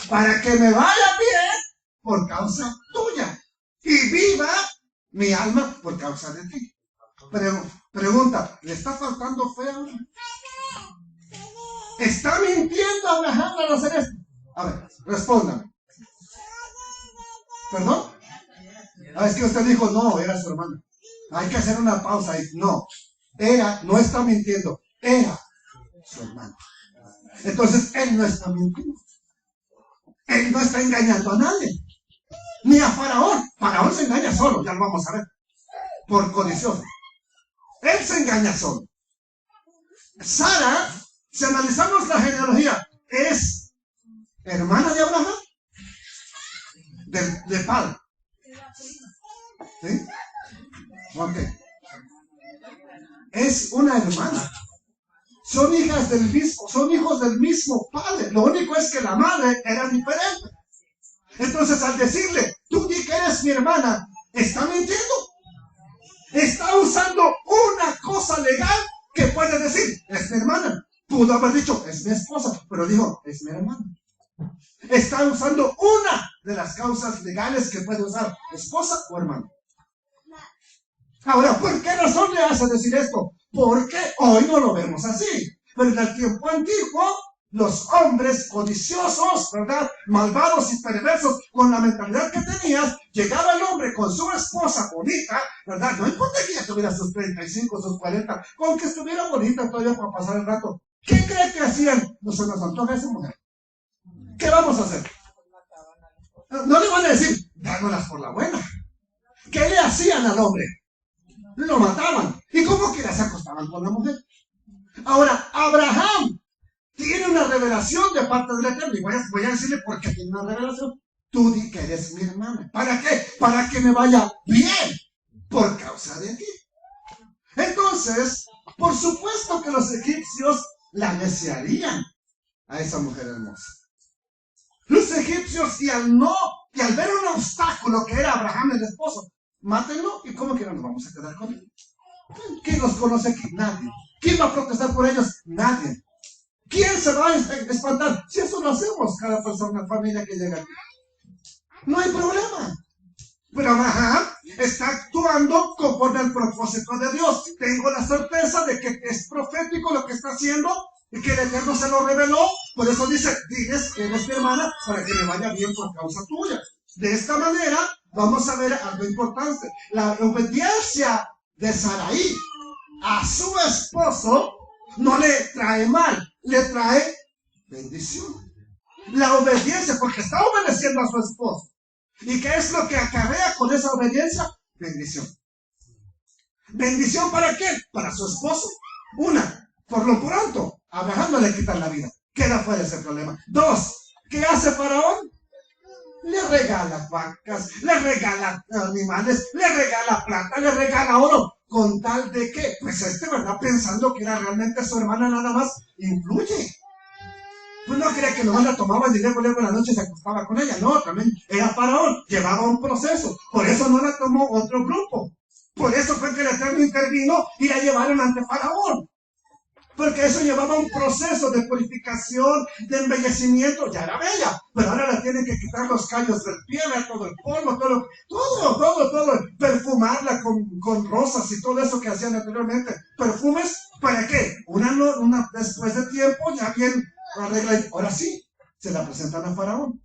Para que me vaya bien por causa tuya y viva mi alma por causa de ti. Pregunta, ¿le está faltando fe ahora? ¿Está mintiendo Abraham al hacer esto? A ver, respóndame. ¿Perdón? Es que usted dijo no, era su hermana. Hay que hacer una pausa ahí. No está mintiendo, era su hermano. Entonces él no está mintiendo. Él no está engañando a nadie. Ni a Faraón. Faraón se engaña solo, ya lo vamos a ver. Por codicioso. Él se engaña solo. Sara, si analizamos la genealogía, es hermana de Abraham. De padre. ¿Sí? Ok. Es una hermana. Son hijos del mismo padre. Lo único es que la madre era diferente. Entonces, al decirle, tú di que eres mi hermana, está mintiendo. Está usando una cosa legal que puede decir, es mi hermana. Pudo haber dicho, es mi esposa, pero dijo, es mi hermana. Está usando una de las causas legales que puede usar, esposa o hermano. Ahora, ¿por qué razón le hace decir esto? Porque hoy no lo vemos así. Pero en el tiempo antiguo, los hombres codiciosos, ¿verdad? Malvados y perversos, con la mentalidad que tenías, llegaba el hombre con su esposa bonita, ¿verdad? No importa que ella tuviera sus 35, sus 40, con que estuviera bonita todavía para pasar el rato. ¿Qué cree que hacían? No se nos antoja esa mujer. ¿Qué vamos a hacer? No le van a decir, dámolas por la buena. ¿Qué le hacían al hombre? Lo mataban. ¿Y cómo que se acostaban con la mujer? Ahora, Abraham tiene una revelación de parte del Eterno. Y voy a decirle por qué tiene una revelación. Tú di que eres mi hermana. ¿Para qué? Para que me vaya bien por causa de ti. Entonces, por supuesto que los egipcios la desearían a esa mujer hermosa. Los egipcios, y al ver un obstáculo que era Abraham el esposo, mátenlo, y ¿cómo que no nos vamos a quedar con él? ¿Quién los conoce aquí? Nadie. ¿Quién va a protestar por ellos? Nadie. ¿Quién se va a espantar? Si eso lo hacemos cada persona, familia que llega aquí. No hay problema. Pero Abraham está actuando conforme al propósito de Dios. Tengo la certeza de que es profético lo que está haciendo y que el Eterno se lo reveló. Por eso dice, diles que eres mi hermana para que me vaya bien por causa tuya. De esta manera vamos a ver algo importante. La obediencia de Sarai a su esposo no le trae mal, le trae bendición. La obediencia, porque está obedeciendo a su esposo. ¿Y qué es lo que acarrea con esa obediencia? Bendición. ¿Bendición para qué? Para su esposo. Una, por lo pronto, a Abraham no le quitan la vida. Queda fuera ese problema. Dos, ¿qué hace Faraón? Le regala vacas, le regala animales, le regala plata, le regala oro. ¿Con tal de qué? Pues ¿verdad? Pensando que era realmente su hermana, nada más influye. Pues no creía que nomás la tomaba y luego en la noche se acostaba con ella. No, también era Faraón, llevaba un proceso. Por eso no la tomó otro grupo. Por eso fue que el Eterno intervino y la llevaron ante Faraón. Porque eso llevaba un proceso de purificación, de embellecimiento. Ya era bella, pero ahora le tienen que quitar los callos del pie, todo el polvo, todo. Perfumarla con rosas y todo eso que hacían anteriormente. ¿Perfumes? ¿Para qué? Después de tiempo, ya bien arregla. Ahora sí, se la presentan a Faraón.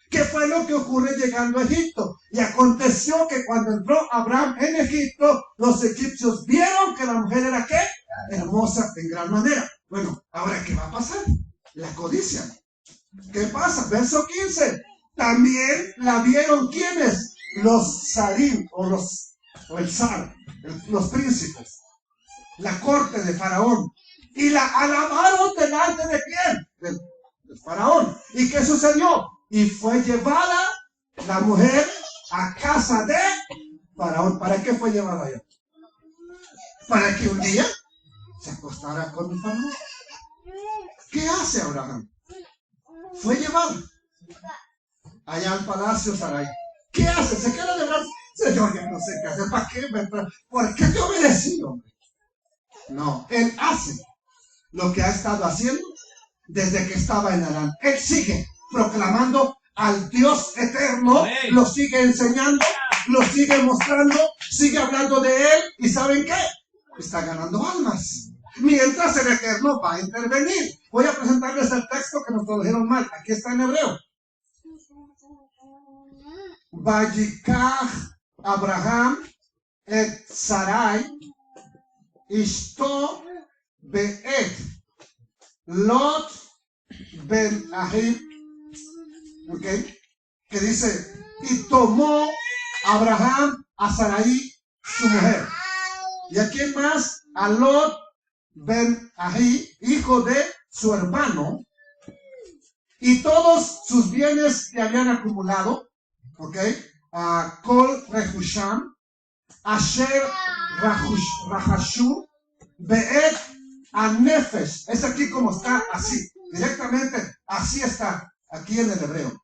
¿Qué fue lo que ocurre llegando a Egipto? Y aconteció que cuando entró Abraham en Egipto, los egipcios vieron que la mujer era ¿qué? Hermosa en gran manera. Bueno, ahora ¿qué va a pasar? La codicia. ¿Qué pasa? Verso 15. También la vieron ¿quiénes? Los zarim o el zar, los príncipes, la corte de Faraón. Y la alabaron delante de quién? Del Faraón. ¿Y qué sucedió? Y fue llevada la mujer a casa de Faraón. ¿Para qué fue llevada allá? Para que un día se acostara con el Faraón. ¿Qué hace Abraham? Fue llevada allá al palacio Sarai. ¿Qué hace? ¿Se queda de brazos? Yo ya no sé qué hacer. ¿Para qué? ¿Por qué te obedecí, hombre? No, él hace lo que ha estado haciendo desde que estaba en Harán. Él sigue proclamando al Dios eterno, lo sigue enseñando, lo sigue mostrando, sigue hablando de él. ¿Y saben qué? Está ganando almas. Mientras el Eterno va a intervenir. Voy a presentarles el texto que nos tradujeron mal. Aquí está en hebreo. Vayikach Abraham et Sarai Ishto be'et Lot ben Ahib. ¿Ok? Que dice, y tomó Abraham a Sarai su mujer. ¿Y a quién más? A Lot ben Ahí, hijo de su hermano, y todos sus bienes que habían acumulado, ¿ok? A Kol Rehusham, Asher Rahashu, Be'et Anefesh. Es aquí como está, así, directamente, así está, aquí en el hebreo.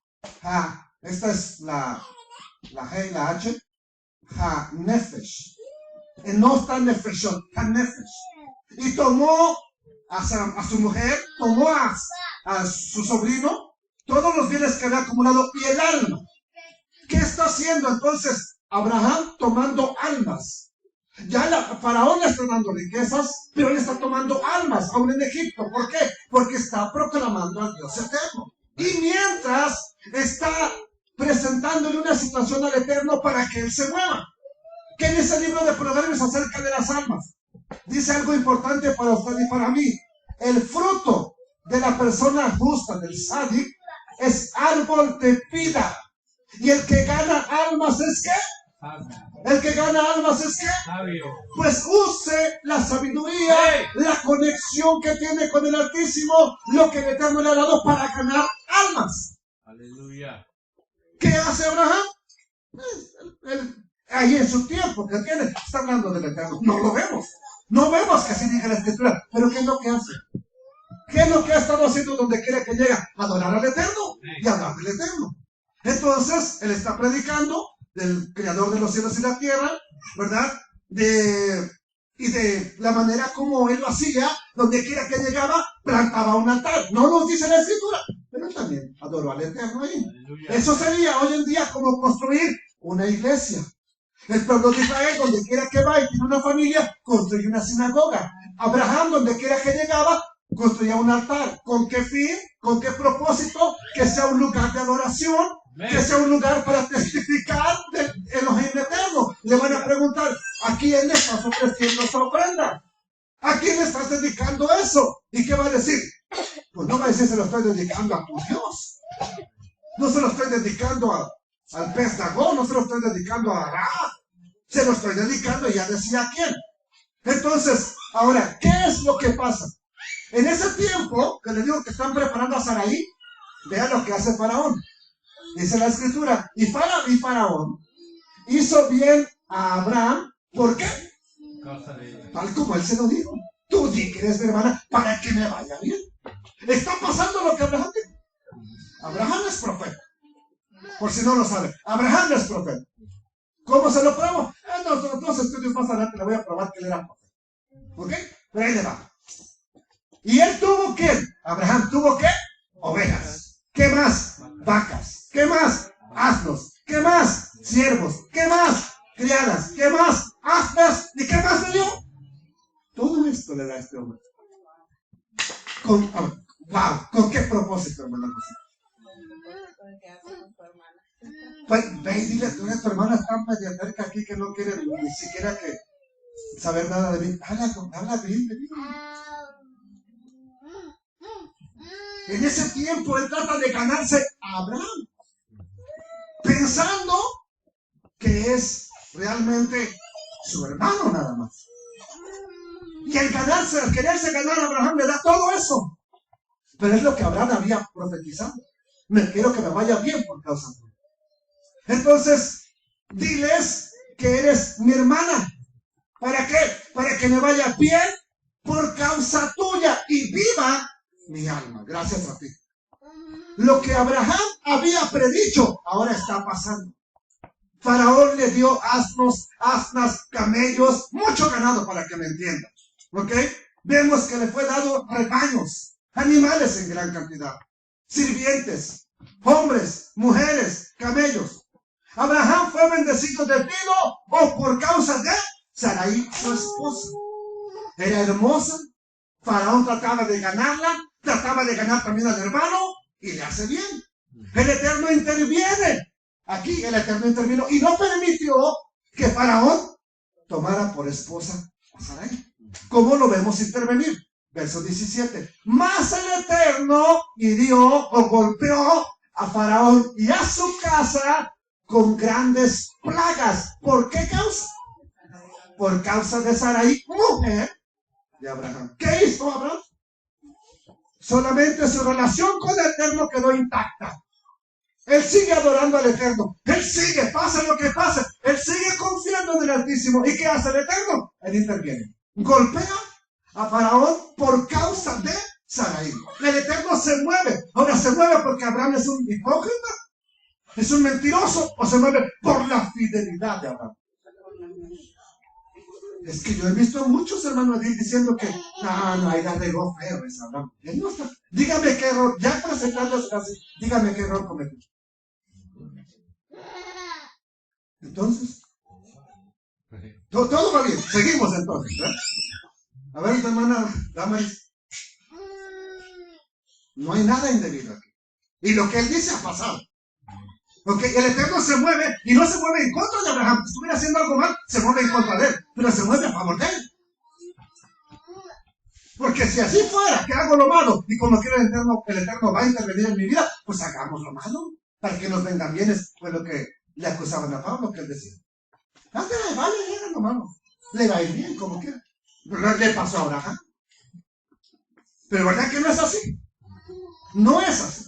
Esta es la G y la H. Nefesh. No está Nefeshot, Nefesh. Y tomó a su mujer, tomó a su sobrino, todos los bienes que había acumulado y el alma. ¿Qué está haciendo entonces Abraham? Tomando almas. Ya Faraón le está dando riquezas, pero le está tomando almas aún en Egipto. ¿Por qué? Porque está proclamando al Dios eterno. Y mientras está presentándole una situación al Eterno para que él se mueva. ¿Qué dice el libro de Proverbios acerca de las almas? Dice algo importante para usted y para mí. El fruto de la persona justa, del sádic, es árbol de vida. Y el que gana almas es ¿qué? El que gana almas es ¿qué? Pues use la sabiduría, la conexión que tiene con el Altísimo, lo que el Eterno le ha dado para ganar almas. Aleluya. ¿Qué hace Abraham? Ahí en su tiempo que tiene, está hablando del Eterno. No lo vemos. No vemos que así diga la Escritura. Pero ¿qué es lo que hace? ¿Qué es lo que ha estado haciendo donde quiera que llega? Adorar al Eterno y hablar del Eterno. Entonces, él está predicando del Creador de los cielos y la tierra, ¿verdad? Y de la manera como él lo hacía, donde quiera que llegaba, plantaba un altar. No nos dice la Escritura, pero también adoró al Eterno ahí. Eso sería hoy en día como construir una iglesia. El pueblo de Israel, donde quiera que va y tiene una familia, construye una sinagoga. Abraham, donde quiera que llegaba, construía un altar. ¿Con qué fin? ¿Con qué propósito? Que sea un lugar de adoración, que sea un lugar para testificar del Elohim eterno. Le van a preguntar, ¿a quién le estás ofreciendo esta ofrenda? ¿A quién le estás dedicando eso? ¿Y qué va a decir? Pues no va a decir, se lo estoy dedicando a tu Dios. No se lo estoy dedicando al pez Dagón, no se lo estoy dedicando a Ará. Se lo estoy dedicando, ya decía a quién. Entonces, ahora, ¿qué es lo que pasa? En ese tiempo, que le digo que están preparando a Saraí, vean lo que hace Faraón. Dice la escritura, y Faraón hizo bien a Abraham, ¿por qué? Tal como él se lo dijo. Tú di que eres mi hermana para que me vaya bien. Está pasando lo que Abraham dijo. Abraham es profeta. Por si no lo saben, Abraham es profeta. ¿Cómo se lo pruebo? En dos estudios más adelante le voy a probar que él era profeta. ¿Ok? Pero ahí le va. ¿Y él tuvo qué? Abraham tuvo qué? Ovejas. ¿Qué más? Vacas. ¿Qué más? Asnos. ¿Qué más? Siervos. ¿Qué más? Criadas. ¿Qué más? Asnas. ¿Y qué más le dio? Todo esto le da a este hombre. ¿Con qué propósito, hermano José? Pues ve y dile, tú eres tu hermana, está media cerca aquí que no quiere ni siquiera que saber nada de mí. Habla bien de mí. En ese tiempo él trata de ganarse a Abraham, pensando que es realmente su hermano nada más. Y al quererse ganar a Abraham le da todo eso. Pero es lo que Abraham había profetizado. Me quiero que me vaya bien por causa de él. Entonces, diles que eres mi hermana. ¿Para qué? Para que me vaya bien por causa tuya y viva mi alma. Gracias a ti. Lo que Abraham había predicho, ahora está pasando. Faraón le dio asnos, asnas, camellos, mucho ganado para que me entiendan. ¿Ok? Vemos que le fue dado rebaños, animales en gran cantidad, sirvientes, hombres, mujeres, camellos. Abraham fue bendecido debido o por causa de Saraí, su esposa. Era hermosa. Faraón trataba de ganarla, trataba de ganar también al hermano y le hace bien. El Eterno interviene. Aquí el Eterno intervino y no permitió que Faraón tomara por esposa a Saraí. ¿Cómo lo vemos intervenir? Verso 17. Mas el Eterno hirió o golpeó a Faraón y a su casa con grandes plagas. ¿Por qué causa? Por causa de Saraí, mujer de Abraham. ¿Qué hizo Abraham? Solamente su relación con el Eterno quedó intacta. Él sigue adorando al Eterno. Él sigue, pase lo que pase. Él sigue confiando en el Altísimo. ¿Y qué hace el Eterno? Él interviene. Golpea a Faraón por causa de Saraí. El Eterno se mueve. Ahora se mueve porque Abraham es un hipócrita. ¿Es un mentiroso? ¿O se mueve por la fidelidad de Abraham? Es que yo he visto a muchos hermanos diciendo que no, ahí la regó feo ese Abraham. Él no está. Dígame qué error, ya presentándose así, dígame qué error cometió. Entonces, todo va bien, seguimos entonces, ¿verdad? A ver, hermana Damaris, no hay nada indebido aquí. Y lo que él dice ha pasado. Porque el Eterno se mueve y no se mueve en contra de Abraham. Si estuviera haciendo algo mal, se mueve en contra de él, pero se mueve a favor de él. Porque si así fuera, que hago lo malo y como quiera el Eterno va a intervenir en mi vida, pues hagamos lo malo para que nos vengan bienes. Fue lo que le acusaban a Pablo, que él decía. Ándale, vale, hagan lo malo. Le va a ir bien como quiera. Le pasó a Abraham. Pero ¿verdad que no es así? No es así.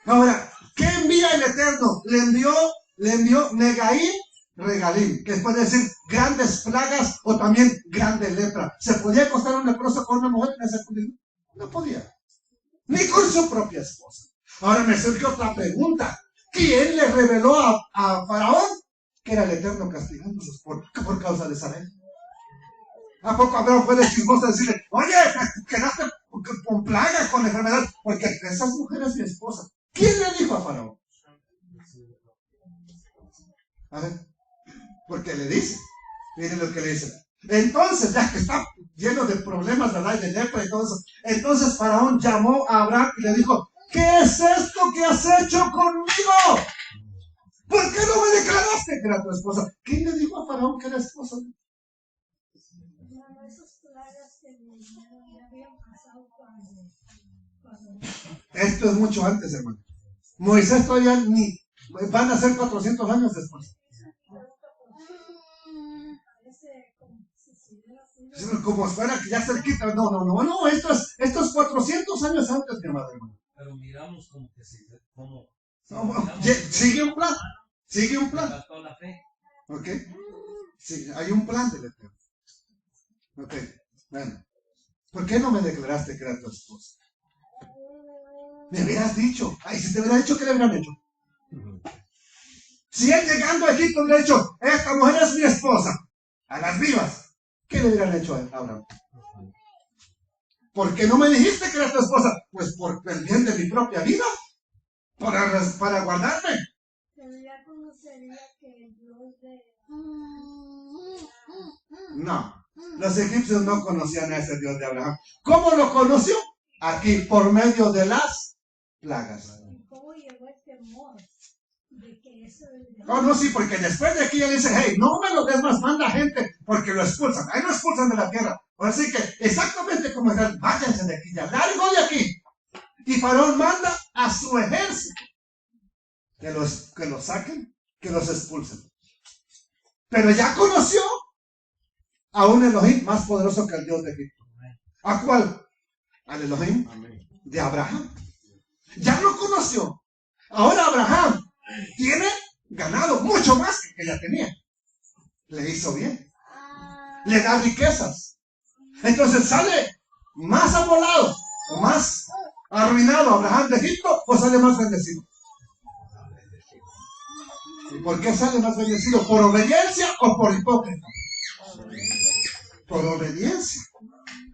Ahora, ¿qué envía el Eterno? Le envió Negaim, Regalim, que puede decir grandes plagas o también grande lepra. ¿Se podía acostar un leproso con una mujer en ese tiempo? No podía. Ni con su propia esposa. Ahora me surge otra pregunta. ¿Quién le reveló a Faraón que era el Eterno castigándolos por causa de Saraí? ¿A poco Abraham fue de chismoso decirle, oye, quedaste con plagas, con enfermedad? Porque esas mujeres es mi esposa. ¿Quién le dijo a Faraón? A ver, Porque le dice, miren lo que le dice. Entonces, ya que está lleno de problemas, ¿verdad? Y de lepra y todo eso. Entonces Faraón llamó a Abraham y le dijo, ¿qué es esto que has hecho conmigo? ¿Por qué no me declaraste que era tu esposa? ¿Quién le dijo a Faraón que era esposa? No, esos plagas que me habían pasado cuando Esto es mucho antes, hermano. Moisés todavía ni van a ser 400 años después. parece como si hubiera sido. Como fuera que ya cerquita. No, esto es 400 años antes, mi hermano. Pero miramos como que sí, como... Sigue un plan. Sigue un plan. Faltó la fe. ¿Ok? Sí, hay un plan del Eterno. Ok, bueno. ¿Por qué no me declaraste que era tu esposa? Me hubieras dicho. Ay, si te hubiera dicho, ¿qué le hubieran hecho? Si él llegando a Egipto le hubiera dicho, esta mujer es mi esposa, a las vivas, ¿qué le hubieran hecho a Abraham? ¿Por qué no me dijiste que era tu esposa? Pues por el bien de mi propia vida, para guardarme. Pero ya conocería que el Dios de... No, los egipcios no conocían a ese Dios de Abraham. ¿Cómo lo conoció? Aquí, por medio de las plagas. ¿Y cómo llegó el temor de que eso... Oh, no, sí, porque después de aquí él dice, hey, no me lo des más, manda gente, porque lo expulsan. Ahí lo expulsan de la tierra. Así que, exactamente como es, váyanse de aquí, ya largo de aquí. Y Faraón manda a su ejército que los saquen, que los expulsen. Pero ya conoció a un Elohim más poderoso que el Dios de Egipto. ¿A cuál? Al Elohim de Abraham. Ya lo conoció. Ahora Abraham tiene ganado mucho más que ya tenía. Le hizo bien. Le da riquezas. Entonces sale más amolado o más arruinado Abraham de Egipto o sale más bendecido. ¿Y por qué sale más bendecido? ¿Por obediencia o por hipócrita? Por obediencia.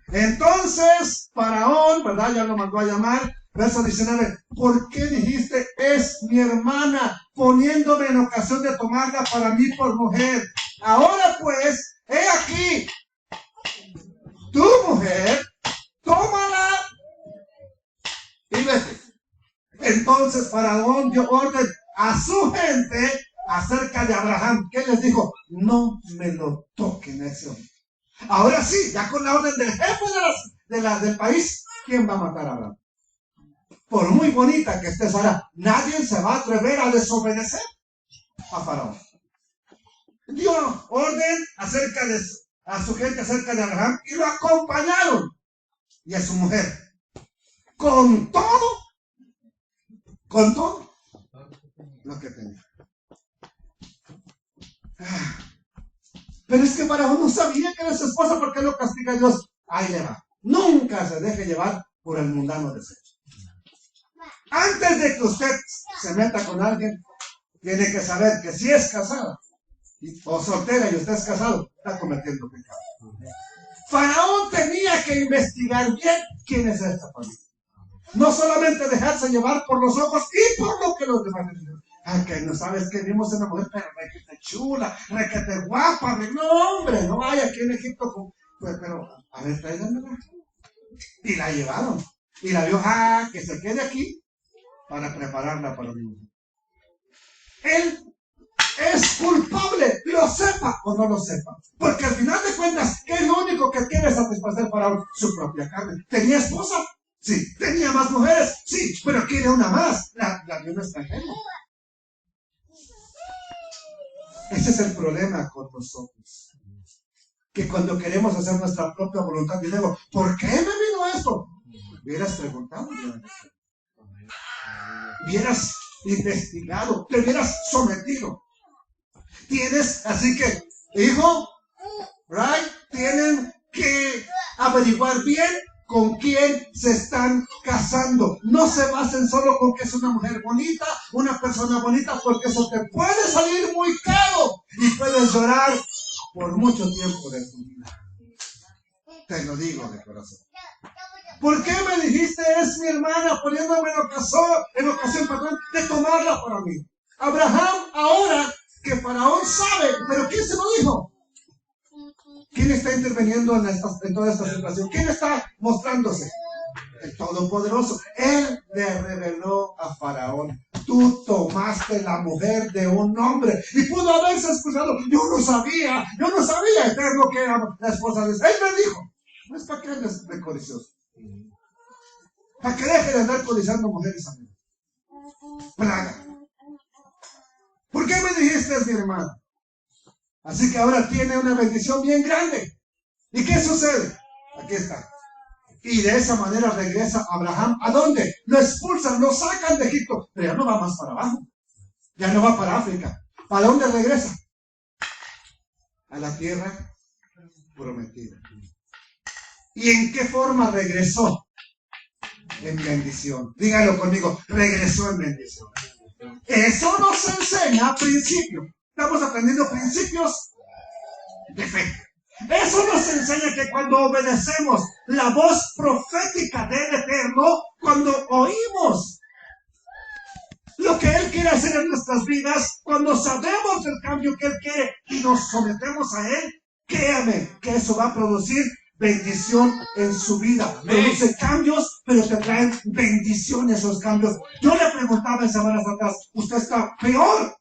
Entonces, Faraón, ¿verdad? Ya lo mandó a llamar. Verso 19. ¿Por qué dijiste, es mi hermana, poniéndome en ocasión de tomarla para mí por mujer? Ahora pues, he aquí, tu mujer, tómala y vete. Entonces Faraón dio orden a su gente acerca de Abraham. ¿Qué les dijo? No me lo toquen a ese hombre. Ahora sí, ya con la orden del jefe del país, ¿quién va a matar a Abraham? Por muy bonita que esté Sara, nadie se va a atrever a desobedecer a Faraón. Dio orden a su gente acerca de Abraham y lo acompañaron. Y a su mujer. Con todo lo que tenía. Pero es que Faraón no sabía que era su esposa. ¿Por qué lo castiga Dios? Ahí le va. Nunca se deje llevar por el mundano desecho. Antes de que usted se meta con alguien, tiene que saber que si es casada o soltera y usted es casado, está cometiendo pecado. Faraón tenía que investigar bien quién es esta familia. No solamente dejarse llevar por los ojos y por lo que los demás dicen. Ah, que no sabes que vimos una mujer, pero requete chula, requete guapa. No, hombre, no hay aquí en Egipto. Pero, a ver, tráiganmela. Y la llevaron. Y la vio, que se quede aquí para prepararla para mi mujer. Él es culpable, lo sepa o no lo sepa. Porque al final de cuentas, ¿qué es lo único que quiere satisfacer Faraón? Su propia carne. ¿Tenía esposa? Sí. ¿Tenía más mujeres? Sí. Pero quiere una más. La de un extranjero. Ese es el problema con nosotros. Que cuando queremos hacer nuestra propia voluntad, y digo, ¿por qué me vino esto? Hubieras preguntado. Hubieras investigado. Te hubieras sometido. Así que, hijo, right, tienen que averiguar bien con quién se están casando. No se basen solo con que es una mujer bonita, una persona bonita, porque eso te puede salir muy caro y puedes llorar por mucho tiempo de tu vida. Te lo digo de corazón. ¿Por qué me dijiste, es mi hermana, poniéndome en ocasión, de tomarla para mí? Abraham ahora que Faraón sabe, pero ¿quién se lo dijo? ¿Quién está interviniendo en toda esta situación? ¿Quién está mostrándose? El Todopoderoso. Él le reveló a Faraón: tú tomaste la mujer de un hombre. Y pudo haberse excusado: yo no sabía, Eterno, que era la esposa de él. Él me dijo. No es para que andes de codicioso. Para que deje de andar codiciando mujeres, amigos. Plaga. ¿Por qué me dijiste, mi hermano? Así que ahora tiene una bendición bien grande. ¿Y qué sucede? Aquí está. Y de esa manera regresa Abraham. ¿A dónde? Lo expulsan, lo sacan de Egipto. Pero ya no va más para abajo. Ya no va para África. ¿Para dónde regresa? A la tierra prometida. ¿Y en qué forma regresó? En bendición. Dígalo conmigo. Regresó en bendición. Eso nos enseña principios. Estamos aprendiendo principios de fe. Eso nos enseña que cuando obedecemos la voz profética del Eterno, cuando oímos lo que Él quiere hacer en nuestras vidas, cuando sabemos el cambio que Él quiere y nos sometemos a Él, créame que eso va a producir bendición en su vida. Produce cambios, pero te traen bendición esos cambios. Yo le preguntaba en semanas atrás: ¿usted está peor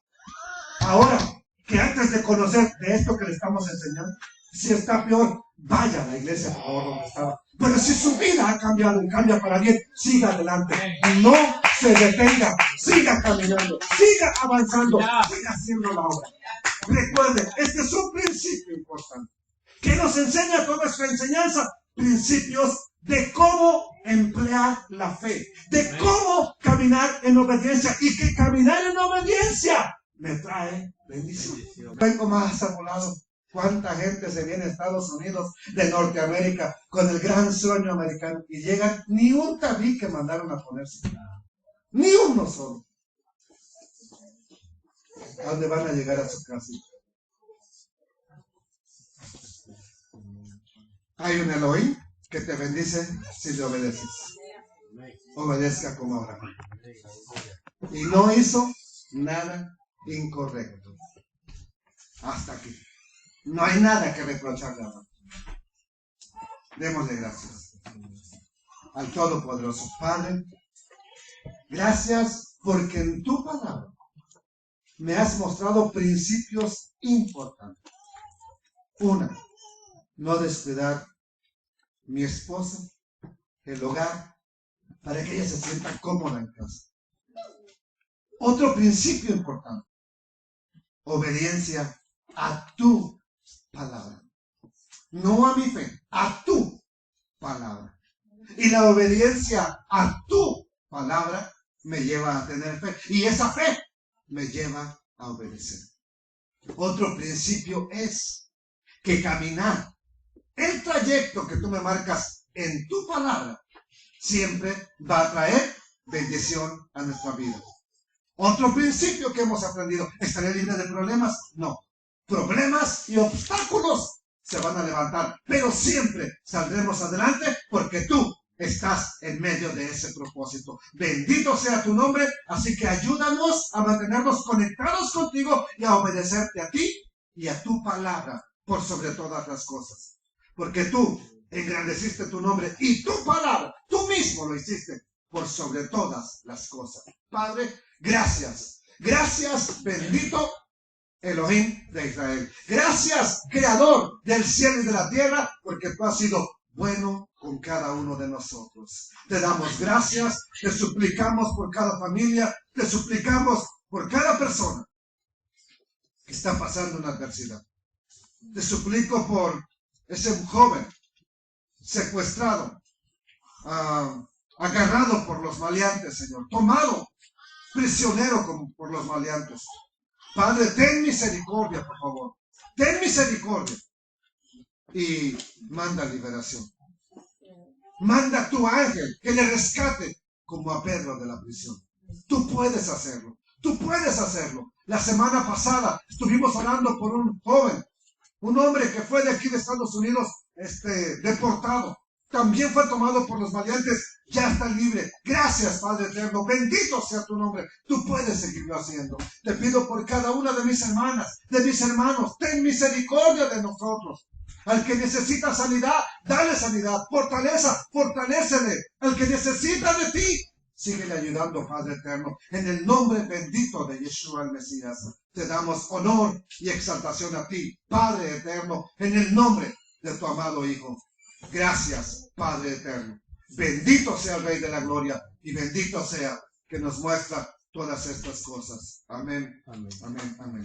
ahora que antes de conocer de esto que le estamos enseñando? Si está peor, vaya a la iglesia, por favor, donde estaba. Pero si su vida ha cambiado y cambia para bien, siga adelante. No se detenga. Siga caminando. Siga avanzando. Siga haciendo la obra. Recuerde, este es un principio importante que nos enseña toda nuestra enseñanza. Principios de cómo emplear la fe. De cómo caminar en obediencia. Y que caminar en obediencia me trae bendición. Vengo más amolado. ¿Cuánta gente se viene a Estados Unidos de Norteamérica con el gran sueño americano y llegan ni un tabique mandaron a ponerse? Ni uno solo. ¿A dónde van a llegar a su casa? Hay un Elohim que te bendice si le obedeces. Obedezca como Abraham. Y no hizo nada incorrecto. Hasta aquí. No hay nada que reprocharle a Abraham. Démosle gracias al Todopoderoso. Padre, gracias porque en tu palabra me has mostrado principios importantes. Una, no descuidar mi esposa, el hogar, para que ella se sienta cómoda en casa. Otro principio importante, obediencia a tu palabra. No a mi fe, a tu palabra. Y la obediencia a tu palabra me lleva a tener fe. Y esa fe me lleva a obedecer. Otro principio es que caminar el trayecto que tú me marcas en tu palabra siempre va a traer bendición a nuestra vida. Otro principio que hemos aprendido: ¿estaré libre de problemas? No. Problemas y obstáculos se van a levantar, pero siempre saldremos adelante porque tú estás en medio de ese propósito. Bendito sea tu nombre, así que ayúdanos a mantenernos conectados contigo y a obedecerte a ti y a tu palabra por sobre todas las cosas. Porque tú engrandeciste tu nombre y tu palabra, tú mismo lo hiciste por sobre todas las cosas. Padre, gracias. Gracias, bendito Elohim de Israel. Gracias, creador del cielo y de la tierra, porque tú has sido bueno con cada uno de nosotros. Te damos gracias, te suplicamos por cada familia, te suplicamos por cada persona que está pasando una adversidad. Te suplico por ese joven secuestrado, agarrado por los maleantes, Señor, tomado prisionero por los maleantes. Padre, ten misericordia, por favor. Ten misericordia. Y manda liberación. Manda a tu ángel que le rescate como a Pedro de la prisión. Tú puedes hacerlo. Tú puedes hacerlo. La semana pasada estuvimos orando por un joven, un hombre que fue de aquí de Estados Unidos, deportado. también fue tomado por los valientes, ya está libre. Gracias, Padre eterno, bendito sea tu nombre. Tú puedes seguirlo haciendo. Te pido por cada una de mis hermanas, de mis hermanos, ten misericordia de nosotros. Al que necesita sanidad, dale sanidad, fortaleza, fortalécele. Al que necesita de ti, síguele ayudando, Padre eterno. En el nombre bendito de Yeshua el Mesías, te damos honor y exaltación a ti, Padre eterno, en el nombre de tu amado Hijo. Gracias, Padre eterno. Bendito sea el Rey de la Gloria y bendito sea que nos muestra todas estas cosas. Amén, amén, amén.